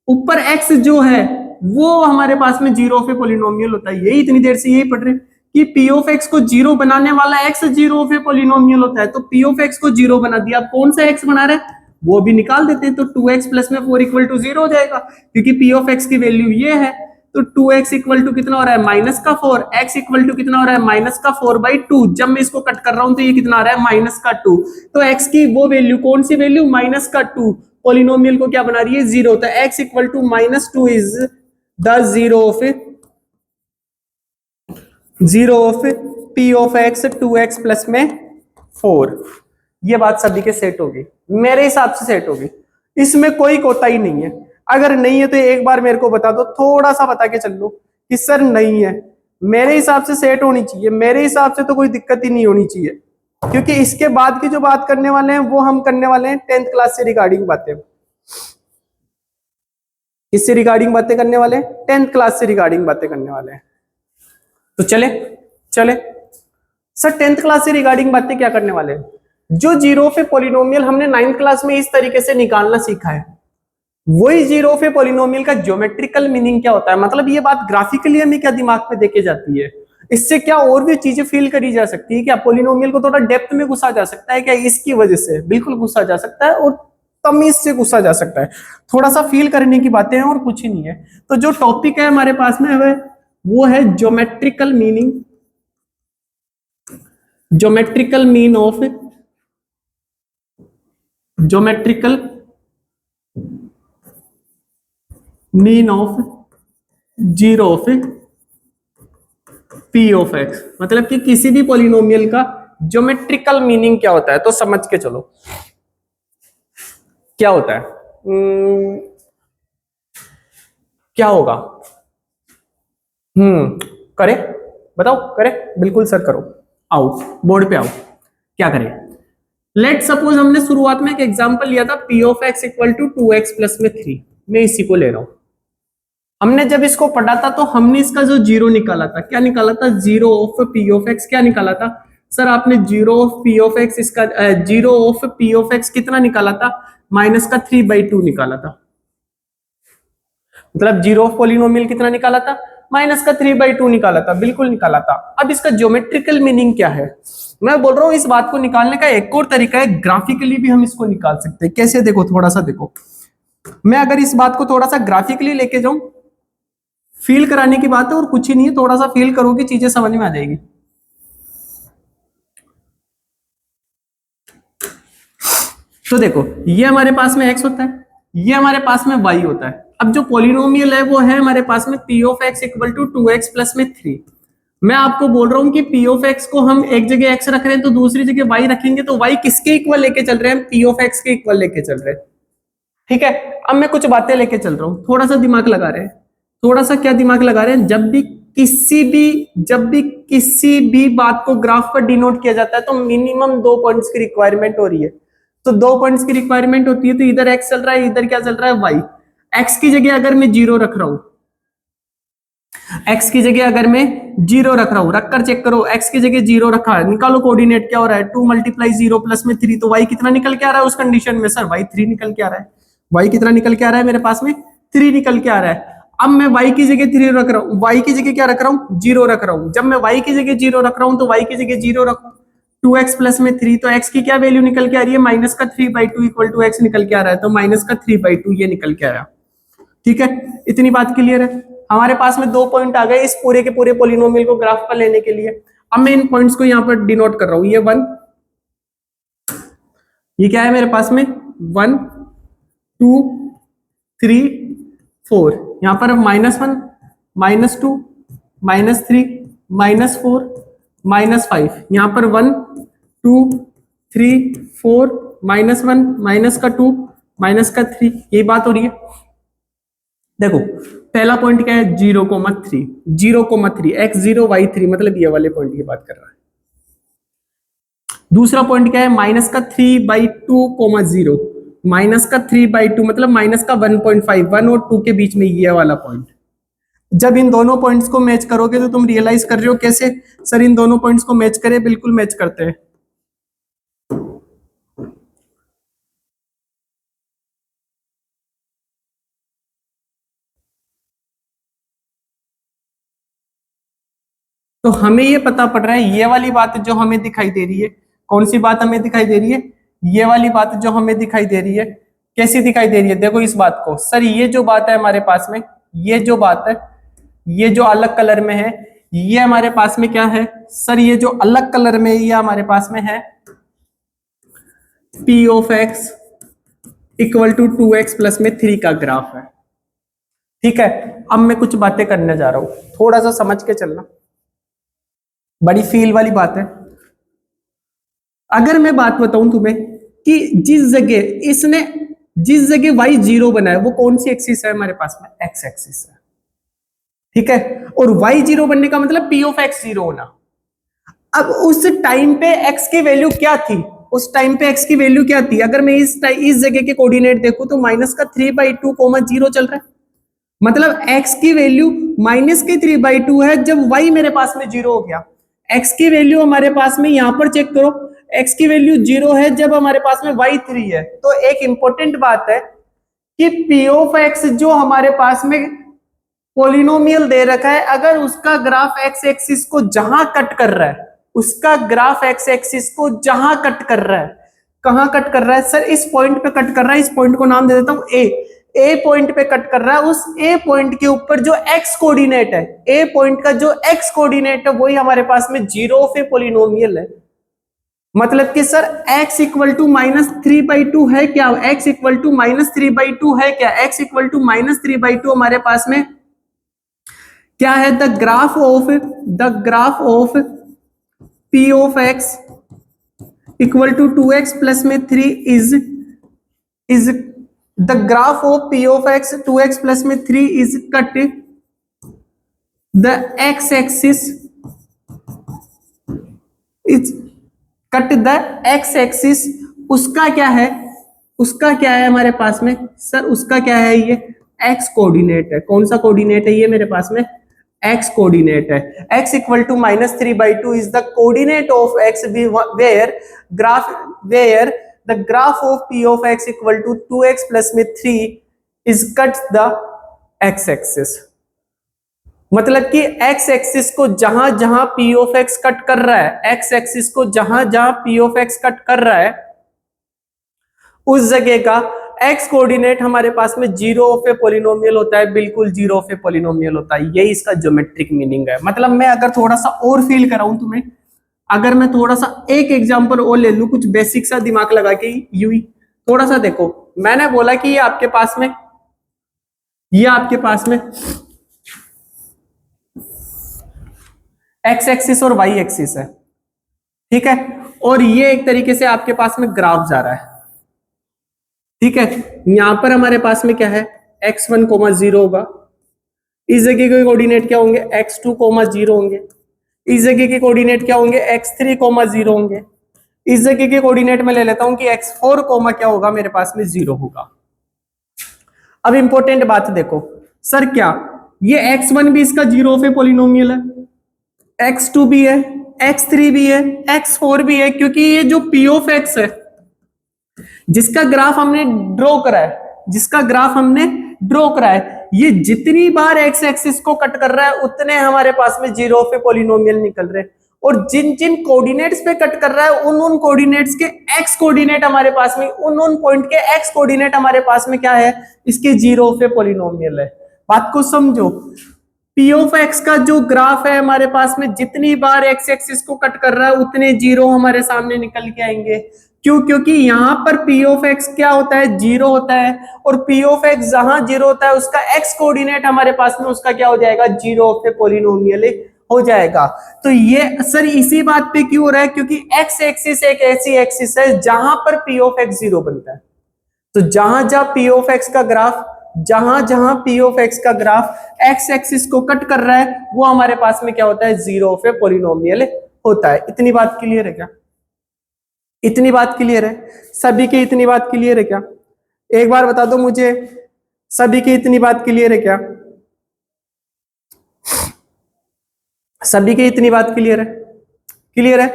ऊपर एक्स जो है वो हमारे पास में जीरो ऑफ ए पॉलिनोमियल होता है। यही इतनी देर से यही पढ़ रहे हैं कि पी ऑफ एक्स को जीरो बनाने वाला x zero of a polynomial होता है। तो पी ऑफ एक्स को जीरो बना दिया, अब कौन सा एक्स बना रहे हैं वो भी निकाल देते हैं, तो 2x प्लस में 4 इक्वल टू 0 हो जाएगा, क्योंकि पी ऑफ एक्स की वैल्यू ये है। तो 2x इक्वल टू कितना हो रहा है, माइनस का 4, x इक्वल टू कितना हो रहा है, माइनस का 4/2। जब मैं इसको कट कर रहा हूं तो ये कितना आ रहा है, माइनस का 2। तो x की वो वैल्यू, कौन सी वैल्यू, माइनस का 2, पॉलिनोमियल को क्या बना रही है, जीरो। तो x equal to -2 is the zero of P of X 2x plus में 4। ये बात सभी के सेट होगी, मेरे हिसाब से सेट होगी, इसमें कोई कोताही नहीं है। अगर नहीं है तो एक बार मेरे को बता दो, थोड़ा सा बता के चल लो कि सर नहीं है। मेरे हिसाब से सेट होनी चाहिए, मेरे हिसाब से तो कोई दिक्कत ही नहीं होनी चाहिए, क्योंकि इसके बाद की जो बात करने वाले हैं वो हम करने वाले हैं 10th क्लास से रिगार्डिंग बातें। किससे रिगार्डिंग बातें करने वाले हैं, 10th क्लास से रिगार्डिंग बातें करने वाले हैं। तो चले सर 10th क्लास से रिगार्डिंग बातें क्या करने वाले हैं, जो जीरो ऑफ ए पॉलिनोमियल हमने 9th क्लास में इस तरीके से निकालना सीखा है, वही जीरो ऑफ ए पॉलिनोमियल का ज्योमेट्रिकल मीनिंग क्या होता है, मतलब ये बात ग्राफिकली हमें क्या दिमाग में देके जाती है, इससे क्या और भी चीजें फील करी जा सकती है, क्या पॉलिनोमियल को थोड़ा डेप्थ में घुसा जा सकता है क्या, इसकी वजह से बिल्कुल घुसा जा सकता है, और तमीज से घुसा जा सकता है, थोड़ा सा फील करने की बातें हैं और कुछ ही नहीं है। तो जो टॉपिक है हमारे पास में वो है geometrical meaning, geometrical mean of geometrical mean of zero of P of x, मतलब कि किसी भी पॉलिनोमियल का ज्योमेट्रिकल मीनिंग क्या होता है। तो समझ के चलो क्या होता है, क्या होगा, करे, बताओ, करे, बिल्कुल सर करो, आओ बोर्ड पे आओ, क्या करें। लेट सपोज हमने शुरुआत में एक एग्जांपल लिया था P of X equal to 2x plus में 3, मैं इसी को ले रहा हूं। हमने जब इसको पढ़ा था तो हमने इसका जो जीरो निकाला था, क्या निकाला था, zero of P of X, क्या निकाला था सर आपने, zero of P of X, इसका zero of P of X कितना निकाला था, माइनस का 3/2 निकाला था, मतलब जीरो ऑफ पॉलिनोमियल कितना निकाला था, माइनस का 3/2 निकाला था, बिल्कुल निकाला था। अब इसका ज्योमेट्रिकल मीनिंग क्या है, मैं बोल रहा हूं इस बात को निकालने का एक और तरीका है, ग्राफिकली भी हम इसको निकाल सकते हैं। कैसे, देखो थोड़ा सा देखो, मैं अगर इस बात को थोड़ा सा ग्राफिकली लेके जाऊं, फील कराने की बात है और कुछ ही नहीं है, थोड़ा सा फील करोगे चीजें समझ में आ जाएगी। तो देखो ये हमारे पास में x होता है, ये हमारे पास में y होता है। अब जो पॉलिनोमियल है वो है हमारे पास में p of x equal to 2x plus में 3। मैं आपको बोल रहा हूं कि p ऑफ x को हम एक जगह x रख रहे हैं तो दूसरी जगह y रखेंगे, तो y किसके इक्वल लेके चल रहे हैं, p ऑफ x के इक्वल लेके चल रहे हैं, ठीक है। अब मैं कुछ बातें लेके चल रहा हूं, थोड़ा सा दिमाग लगा रहे हैं, थोड़ा सा क्या दिमाग लगा रहे हैं, जब भी किसी भी बात को ग्राफ पर डिनोट किया जाता है तो मिनिमम 2 पॉइंट्स की रिक्वायरमेंट हो रही है। तो 2 पॉइंट्स की रिक्वायरमेंट होती है, तो इधर x चल रहा है, इधर क्या चल रहा है, y। x की जगह अगर मैं जीरो रख रहा हूं, x की जगह अगर मैं जीरो रख रहा हूं, रखकर चेक करो, x की जगह जीरो रखा है, निकालो कोऑर्डिनेट क्या हो रहा है, 2 × 0 प्लस में 3, तो y कितना निकल के आ रहा है उस कंडीशन में, सर y 3 निकल के आ रहा है। y कितना निकल के आ रहा है मेरे पास में, 3 निकल के आ रहा है। अब मैं y की जगह 3 रख रहा हूं, y की जगह क्या रख रहा हूं, जीरो रख रहा हूं। जब मैं y की जगह जीरो रख रहा हूं तो y की जगह जीरो रखो, 2x प्लस में 3, तो x की क्या वैल्यू निकल के आ रही है, माइनस का 3/2 इक्वल टू x निकल के आ रहा है, तो माइनस का 3/2 ये निकल के आया, ठीक है। इतनी बात क्लियर है, हमारे पास में 2 पॉइंट आ गए इस पूरे के पूरे पॉलिनोमियल को ग्राफ पर लेने के लिए। अब मैं इन पॉइंट्स को यहाँ पर डिनोट कर रहा हूं, ये 1, ये क्या है मेरे पास में 1 2 3 4, यहाँ पर -1 -2 -3 -4 -5, यहाँ पर 1 2 3 4 -1 माइनस का 2 माइनस का 3, यही बात हो रही है। देखो पहला पॉइंट क्या है, 0,3 0,3 x0 y3, मतलब ये वाले पॉइंट की बात कर रहा है। दूसरा पॉइंट क्या है, माइनस का 3/2,0, माइनस का 3/2 मतलब माइनस का 1.5, 1 और 2 के बीच में ये वाला पॉइंट। जब इन दोनों पॉइंट्स को मैच करोगे तो तुम रियलाइज कर रहे हो कैसे सर इन दोनों पॉइंट्स को मैच करे, बिल्कुल मैच करते हैं। तो हमें ये पता पड़ रहा है, ये वाली बात जो हमें दिखाई दे रही है, कौन सी बात हमें दिखाई दे रही है, ये वाली बात जो हमें दिखाई दे रही है, कैसी दिखाई दे रही है, देखो इस बात को, सर ये जो बात है हमारे पास में, ये जो बात है, ये जो अलग कलर में है, ये हमारे पास में क्या है सर, ये जो अलग कलर में ये हमारे पास में है P of X equal to 2x plus में 3 का ग्राफ है। ठीक है, अब मैं कुछ बातें करने जा रहा हूं, थोड़ा सा समझ के चलना, बड़ी फील वाली बात है। अगर मैं बात बताऊं तुम्हें कि जिस जगह इसने जिस जगह y 0 बनाया वो कौन सी एक्सिस है हमारे पास में, x एक्सिस है। ठीक है, और y 0 बनने का मतलब p ऑफ x 0 होना। अब उस टाइम पे x की वैल्यू क्या थी, उस टाइम पे x की वैल्यू क्या थी, अगर मैं इस जगह के कोऑर्डिनेट देखूं तो -3/2, 0 चल रहा है, मतलब x की वैल्यू -3/2 है जब y मेरे पास में 0 हो गया। x की वैल्यू हमारे पास में यहां पर चेक करो, x की वैल्यू 0 है जब हमारे पास में y 3 है। तो एक इंपॉर्टेंट बात है कि p ऑफ x जो हमारे पास में पॉलिनोमियल दे रखा है, अगर उसका ग्राफ x एक्सिस को जहां कट कर रहा है, उसका ग्राफ x एक्सिस को जहां कट कर रहा है, कहां कट कर रहा है सर, इस पॉइंट पे कट कर रहा है, इस पॉइंट को नाम दे देता हूं ए पॉइंट पे कट कर रहा है, उस ए पॉइंट के ऊपर जो x कोऑर्डिनेट है, ए पॉइंट का जो x कोऑर्डिनेट है वही हमारे पास में 0 ऑफ ए पॉलिनोमियल है। मतलब कि सर x इक्वल टू -3/2 है क्या, x इक्वल टू -3/2 है क्या, x इक्वल टू -3/2 हमारे पास में क्या है, the graph of p of x equal to 2x plus में 3 is the graph of p of x 2x plus में 3 is cut the x axis is cut the x axis, उसका क्या है, उसका क्या है हमारे पास में सर, उसका क्या है, ये x कोऑर्डिनेट है। कौन सा कोऑर्डिनेट है, ये मेरे पास में x कोऑर्डिनेट है। x equal to -3/2 is the coordinate of x where the graph of p of x equal to 2x plus में 3 is cut the x axis. मतलब कि x एक्सिस को जहां जहां p ऑफ x कट कर रहा है, x एक्सिस को जहां जहां p ऑफ x कट कर रहा है, उस जगह का x कोऑर्डिनेट हमारे पास में 0 ऑफ ए पॉलिनोमियल होता है, बिल्कुल 0 ऑफ ए पॉलिनोमियल होता है। यही इसका ज्योमेट्रिक मीनिंग है। मतलब मैं अगर थोड़ा सा और फील कराऊं तुम्हें, अगर मैं थोड़ा सा एक एग्जांपल और ले लूं, कुछ बेसिक सा दिमाग लगा के यूं ही थोड़ा सा देखो, मैंने बोला कि ये आपके पास में x एक्सिस और y एक्सिस है, ठीक है, और ये एक तरीके से आपके पास में ग्राफ जा रहा है, ठीक है। यहां पर हमारे पास में क्या है, x1, 0 होगा, इस जगह के कोऑर्डिनेट क्या होंगे, x2, 0 होंगे, इस जगह के कोऑर्डिनेट क्या होंगे, x3, 0 होंगे, इस जगह के कोऑर्डिनेट में ले लेता हूं कि x4, क्या होगा मेरे पास में 0 होगा। अब इंपॉर्टेंट बात देखो सर, क्या ये x1 भी इसका 0 ऑफ ए पॉलिनोमियल है, x2 भी है, x3 भी है, x4 भी है, क्योंकि ये जो p ऑफ x है जिसका ग्राफ हमने ड्रॉ करा है, ये जितनी बार x एक्सिस को कट कर रहा है उतने हमारे पास में 0 ऑफ ए पॉलिनोमियल निकल रहे हैं, और जिन जिन कोऑर्डिनेट्स पे कट कर रहा है उन कोऑर्डिनेट्स के x कोऑर्डिनेट हमारे पास में, उन पॉइंट के x कोऑर्डिनेट हमारे पास में क्या है, इसके 0 ऑफ ए पॉलिनोमियल है। बात को समझो, p ऑफ x का जो ग्राफ है हमारे पास में, जितनी बार x एक्सिस को कट कर रहा है उतने 0 हमारे सामने निकल के आएंगे। क्यों, क्योंकि यहां पर p ऑफ x क्या होता है, 0 होता है, और p ऑफ x जहां 0 होता है उसका x कोऑर्डिनेट हमारे पास में उसका क्या हो जाएगा, 0 ऑफ ए पॉलिनोमियल हो जाएगा। तो ये सर इसी बात पे क्यों हो रहा है, क्योंकि x एक्सिस एक ऐसी एक्सिस है जहां पर p ऑफ x 0 बनता है। तो जहां जहां p ऑफ x का ग्राफ x एक्सिस को कट कर रहा है वो हमारे पास में क्या होता है, 0 ऑफ ए पॉलिनोमियल होता है। इतनी बात क्लियर है क्या, इतनी बात क्लियर है सभी की, इतनी बात क्लियर है क्या, एक बार बता दो मुझे, सभी की इतनी बात क्लियर है क्या। सभी की इतनी बात क्लियर है? क्लियर है?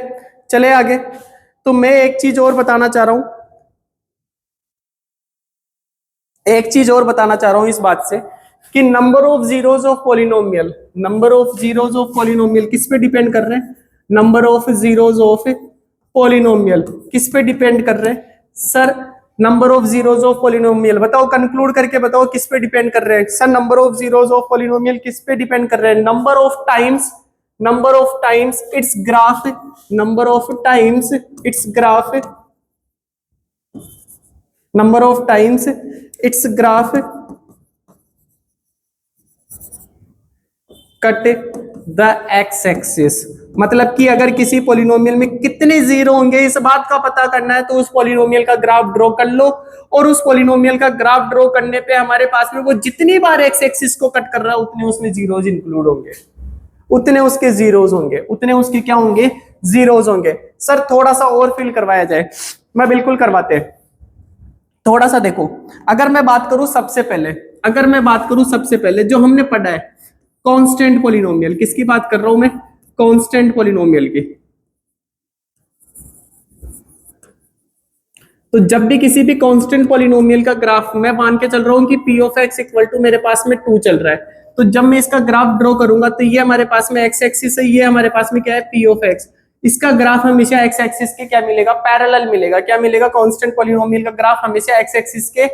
चले आगे। तो मैं एक चीज और बताना चाह रहा हूं, एक चीज और बताना चाह रहा हूं इस बात से कि number of zeros of polynomial, number of zeros of polynomial किस पे डिपेंड कर रहे हैं? Number of zeros of polynomial किस पे डिपेंड कर रहे हैं sir? Number of zeros of polynomial, बताओ कंक्लूड करके बताओ किस पे डिपेंड कर रहे हैं sir? Number of zeros of polynomial किस पे डिपेंड कर रहे हैं? Number of times, number of times it's graph, number of times it's graph, number of times it's graph cut the x axis. मतलब कि अगर किसी पॉलिनोमियल में कितने जीरो होंगे इस बात का पता करना है तो उस पॉलिनोमियल का ग्राफ ड्रॉ कर लो, और उस पॉलिनोमियल का ग्राफ ड्रॉ करने पे हमारे पास में वो जितनी बार एक्स एक्सिस को कट कर रहा है उतने उसमें जीरोज इंक्लूड होंगे, उतने उसके जीरोज होंगे, उतने उसके क्या होंगे? जीरोज होंगे। सर थोड़ा सा और फिल करवाया जाए? मैं बिल्कुल करवाते हैं। थोड़ा सा देखो, अगर मैं बात करूं सबसे पहले, अगर मैं बात करूं सबसे पहले जो हमने पढ़ा है कांस्टेंट पॉलिनोमियल, किसकी बात कर रहा हूं मैं? कांस्टेंट पॉलिनोमियल की। तो जब भी किसी भी कांस्टेंट पॉलिनोमियल का ग्राफ, मैं मान के चल रहा हूं कि p of x equal to मेरे पास में 2 चल रहा है, तो जब मैं इसका ग्राफ ड्रॉ करूंगा तो ये हमारे पास में x एक्सिस है, ये हमारे पास में क्या है? p of x। इसका ग्राफ हमेशा x एक्सिस के क्या मिलेगा? पैरेलल मिलेगा। क्या मिलेगा? कांस्टेंट पॉलिनोमियल का ग्राफ हमेशा x एक्सिस के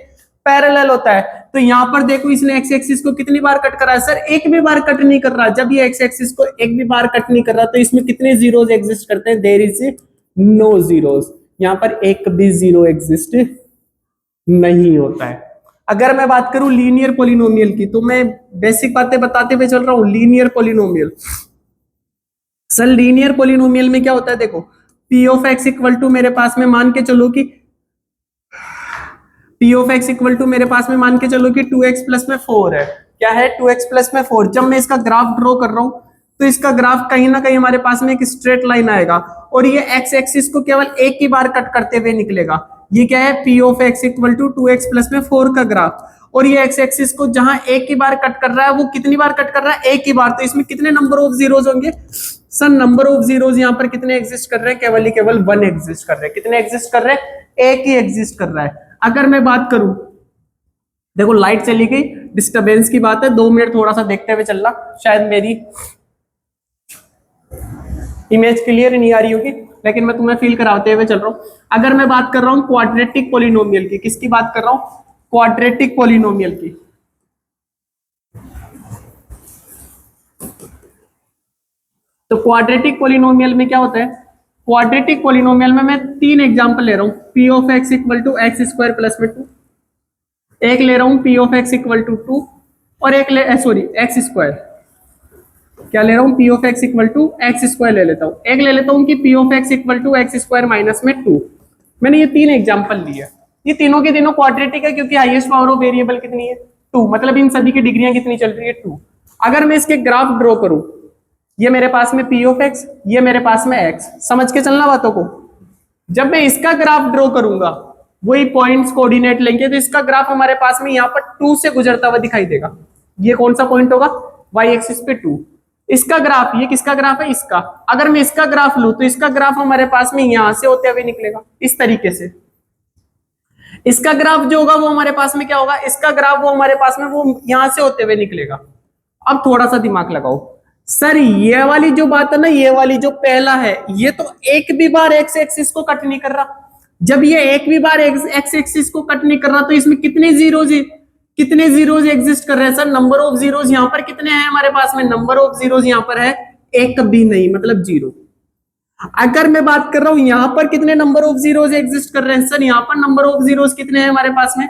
पैरेलल होता है। तो यहां पर देखो इसने x एक्सिस को कितनी बार कट करा है सर? एक भी बार कट नहीं कर रहा। जब ये x एक्सिस को एक भी बार कट नहीं कर रहा तो इसमें कितने जीरोज एग्जिस्ट करते हैं? There is no zeros. यहां पर एक भी जीरो एग्जिस्ट नहीं होता है। अगर मैं बात करूं लीनियर पॉलिनोमियल की, तो मैं बेसिक बातें बताते हुए चल रहा हूं। Linear polynomial, sir linear polynomial में क्या होता है? देखो p of x equal to मेरे पास में मान के चलो कि p of x equal to मेरे पास में मान के चलो कि 2x प्लस में 4 है। क्या है? 2x प्लस में 4। जब मैं इसका ग्राफ ड्रॉ कर रहा हूं तो इसका ग्राफ कहीं ना कहीं हमारे पास में एक स्ट्रेट लाइन आएगा और ये x एक्सिस को केवल एक ही बार कट करते हुए निकलेगा। ये क्या है? p of x equal to 2x plus में 4 का ग्राफ। और ये x एक्सिस को जहां एक ही बार कट कर रहा है वो कितनी बार कट कर रहा है? एक ही बार। तो इसमें कितने नंबर ऑफ जीरोज होंगे सर? नंबर ऑफ जीरोज यहाँ पर कितने एग्जिस्ट कर रहे हैं? केवल ही केवल 1 एग्जिस्ट कर रहे हैं। कितने एग्जिस्ट कर रहे हैं? एक ही एग्जिस्ट कर रहा है। अगर मैं बात करूं, देखो लाइट चली गई, डिस्टरबेंस की बात है, 2 मिनट थोड़ा सा देखते हुए चलना, शायद मेरी इमेज क्लियर नहीं आ रही होगी लेकिन मैं तुम्हें फील कराते हुए चल रहा हूं। अगर मैं बात कर रहा हूं क्वाड्रेटिक पॉलिनोमियल की, किसकी बात कर रहा हूं? क्वाड्रेटिक पॉलिनोमियल की। तो क्वाड्रेटिक पॉलिनोमियल में क्या होता है? क्वाड्रेटिक पॉलिनोमियल में मैं 3 एग्जांपल ले रहा हूं। p of x equal to X square plus में 2, एक ले रहा हूं p of x equal to 2, और एक ले एक्स स्क्वायर, क्या ले रहा हूं? p of x equal to X square ले लेता हूं। एक ले लेता हूं कि p of x equal to X square minus में 2। मैंने ये 3 एग्जांपल लिए। ये तीनों के तीनों क्वाड्रेटिक है क्योंकि हाईएस्ट पावर ऑफ वेरिएबल कितनी है? 2। मतलब इन सभी की डिग्रियां कितनी चल रही है? 2। अगर मैं इसके ग्राफ ड्रॉ करूं, ये मेरे पास में p ऑफ x, ये मेरे पास में x, समझ के चलना बातों को। जब मैं इसका ग्राफ ड्रॉ करूंगा, वही पॉइंट्स कोऑर्डिनेट लेंगे, तो इसका ग्राफ हमारे पास में यहाँ पर 2 से गुजरता हुआ दिखाई देगा। ये कौन सा पॉइंट होगा? y एक्सिस पे 2। इसका ग्राफ, ये किसका ग्राफ है? इसका। अगर मैं इसका ग्राफ लूं तो इसका ग्राफ हमारे पास में यहां से होते हुए निकलेगा इस तरीके से। इसका ग्राफ जो होगा वो हमारे पास में क्या होगा? इसका ग्राफ वो हमारे पास में वो यहां से होते हुए निकलेगा। अब थोड़ा सा दिमाग लगाओ सर, ये वाली जो बात है ना, ये वाली जो पहला है, ये तो एक भी बार एक्स एक्सिस को कट नहीं कर रहा। जब ये एक भी बार एक्स एक्सिस को कट नहीं कर रहा तो इसमें कितने जीरोज एग्जिस्ट कर रहे हैं सर? नंबर ऑफ जीरोज यहाँ पर कितने हैं हमारे पास में? नंबर ऑफ जीरोज यहाँ पर है एक भी नहीं, मतलब 0। अगर मैं बात कर रहा हूं यहां पर कितने नंबर ऑफ जीरोज एग्जिस्ट कर रहे हैं सर? यहां पर नंबर ऑफ जीरोज कितने हैं हमारे पास में?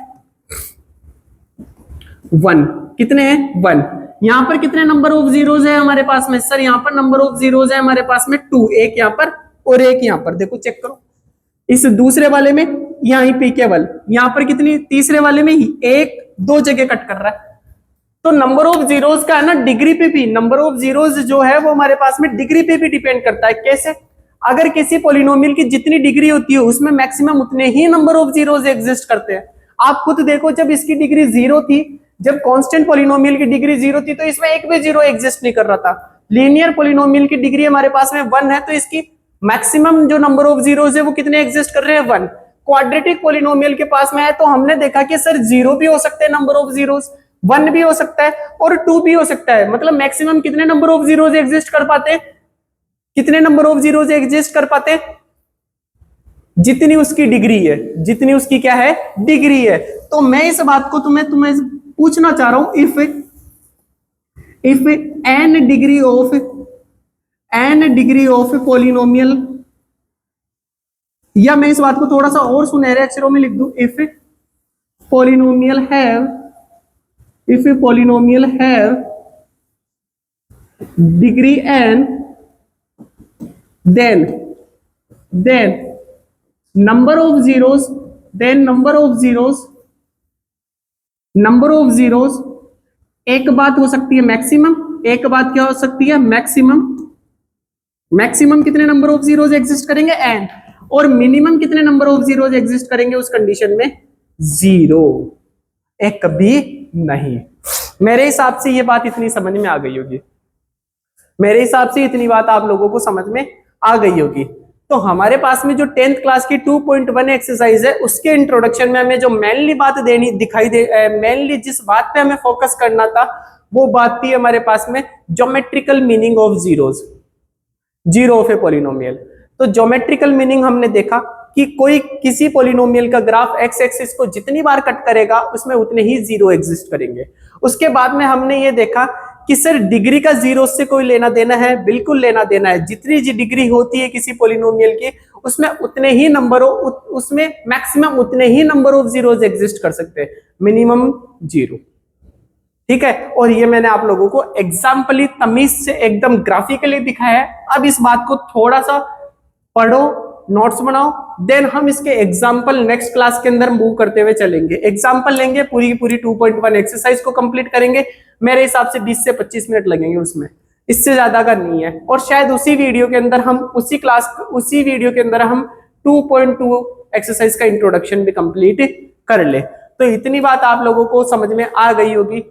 1। कितने हैं? 1। यहां पर कितने नंबर ऑफ जीरोज है हमारे पास में सर? यहां पर नंबर ऑफ जीरोज है हमारे पास में 2। एक यहां पर और एक यहां पर, देखो चेक करो। इस दूसरे वाले में यहां ही p केवल, यहां पर कितनी? तीसरे वाले में ही 1 2 जगह कट कर रहा है। तो नंबर ऑफ जीरोज का है ना डिग्री पे भी, नंबर ऑफ जीरोज जो है वो हमारे पास में डिग्री पे भी डिपेंड करता है। कैसे? अगर किसी पॉलिनोमियल की जितनी डिग्री होती है उसमें मैक्सिमम उतने ही नंबर ऑफ जीरोज एग्जिस्ट करते हैं। आप खुद देखो, जब इसकी डिग्री 0 थी, जब कांस्टेंट पॉलिनोमियल की डिग्री 0 थी, तो इसमें एक भी जीरो एग्जिस्ट नहीं कर रहा था। लीनियर पॉलिनोमियल की डिग्री हमारे पास में 1 है, तो इसकी मैक्सिमम जो नंबर ऑफ जीरोज है वो कितने एग्जिस्ट कर रहे हैं, 1। क्वाड्रेटिक पॉलिनोमियल के पास में है तो हमने देखा कि सर 0 भी हो सकते हैं नंबर ऑफ जीरोज, 1 भी हो सकता है और 2 भी हो सकता है। मतलब मैक्सिमम कितने नंबर ऑफ जीरोज एग्जिस्ट कर पाते हैं, कितने नंबर ऑफ जीरोज एग्जिस्ट कर पाते हैं, जितनी उसकी डिग्री है, जितनी उसकी क्या है, डिग्री है। तो मैं इस बात को तुम्हें पूछना चाह रहा हूं, if an degree of polynomial, या मैं इस बात को थोड़ा सा और सुनहरे अक्षरों में लिख दूं, if polynomial have degree n, then number of zeros, एक बात हो सकती है मैक्सिमम, एक बात क्या हो सकती है, मैक्सिमम कितने नंबर ऑफ जीरोज एग्जिस्ट करेंगे, n, और मिनिमम कितने नंबर ऑफ जीरोज एग्जिस्ट करेंगे उस कंडीशन में, 0, एक भी नहीं। मेरे हिसाब से ये बात इतनी समझ में आ गई होगी, मेरे हिसाब से इतनी बात आप लोगों को समझ में आ गई होगी। तो हमारे पास में जो 10th क्लास की 2.1 एक्सरसाइज है उसके इंट्रोडक्शन में हमें जो मेनली बात मेनली जिस बात पे हमें फोकस करना था वो बात थी हमारे पास में geometrical meaning of zeros, zero of a polynomial. तो ज्योमेट्रिकल मीनिंग हमने देखा कि कोई किसी पॉलिनोमियल का ग्राफ एक्स एक्सिस को जितनी बार कट करेगा उसमें उतने ही जीरो एग्जिस्ट करेंगे। उसके बाद में हमने ये देखा कि सर डिग्री का जीरो से कोई लेना देना है, बिल्कुल लेना देना है। जितनी डिग्री होती है किसी पॉलिनोमियल की उसमें उतने ही नंबर उसमें मैक्सिमम उतने ही नंबर ऑफ जीरोस एग्जिस्ट कर सकते हैं, मिनिमम 0। ठीक है, और ये मैंने आप लोगों को एग्जाम्पली तमीज से एकदम ग्राफिकली दिखाया है। अब इस बात को थोड़ा सा पढ़ो, नोट्स बनाओ, देन हम इसके एग्जाम्पल नेक्स्ट क्लास के अंदर मूव करते हुए चलेंगे। एग्जाम्पल लेंगे, पूरी की पूरी 2.1 एक्सरसाइज को कंप्लीट करेंगे। मेरे हिसाब से 20 से 25 मिनट लगेंगे उसमें, इससे ज्यादा का नहीं है। और शायद उसी वीडियो के अंदर हम उसी वीडियो के अंदर हम 2.2 एक्सरसाइज का इंट्रोडक्शन भी कंप्लीट कर ले। तो इतनी बात आप लोगों को समझ में आ गई होगी।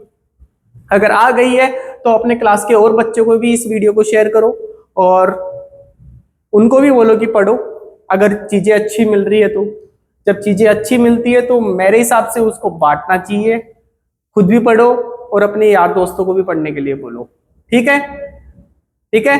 अगर आ गई है तो अपने क्लास के और बच्चों को भी इस वीडियो को शेयर करो और उनको भी बोलो कि पढ़ो, अगर चीजें अच्छी मिल रही है तो। जब चीजें अच्छी मिलती है तो मेरे हिसाब से उसको बांटना चाहिए, खुद भी पढ़ो और अपने यार दोस्तों को भी पढ़ने के लिए बोलो। ठीक है, ठीक है।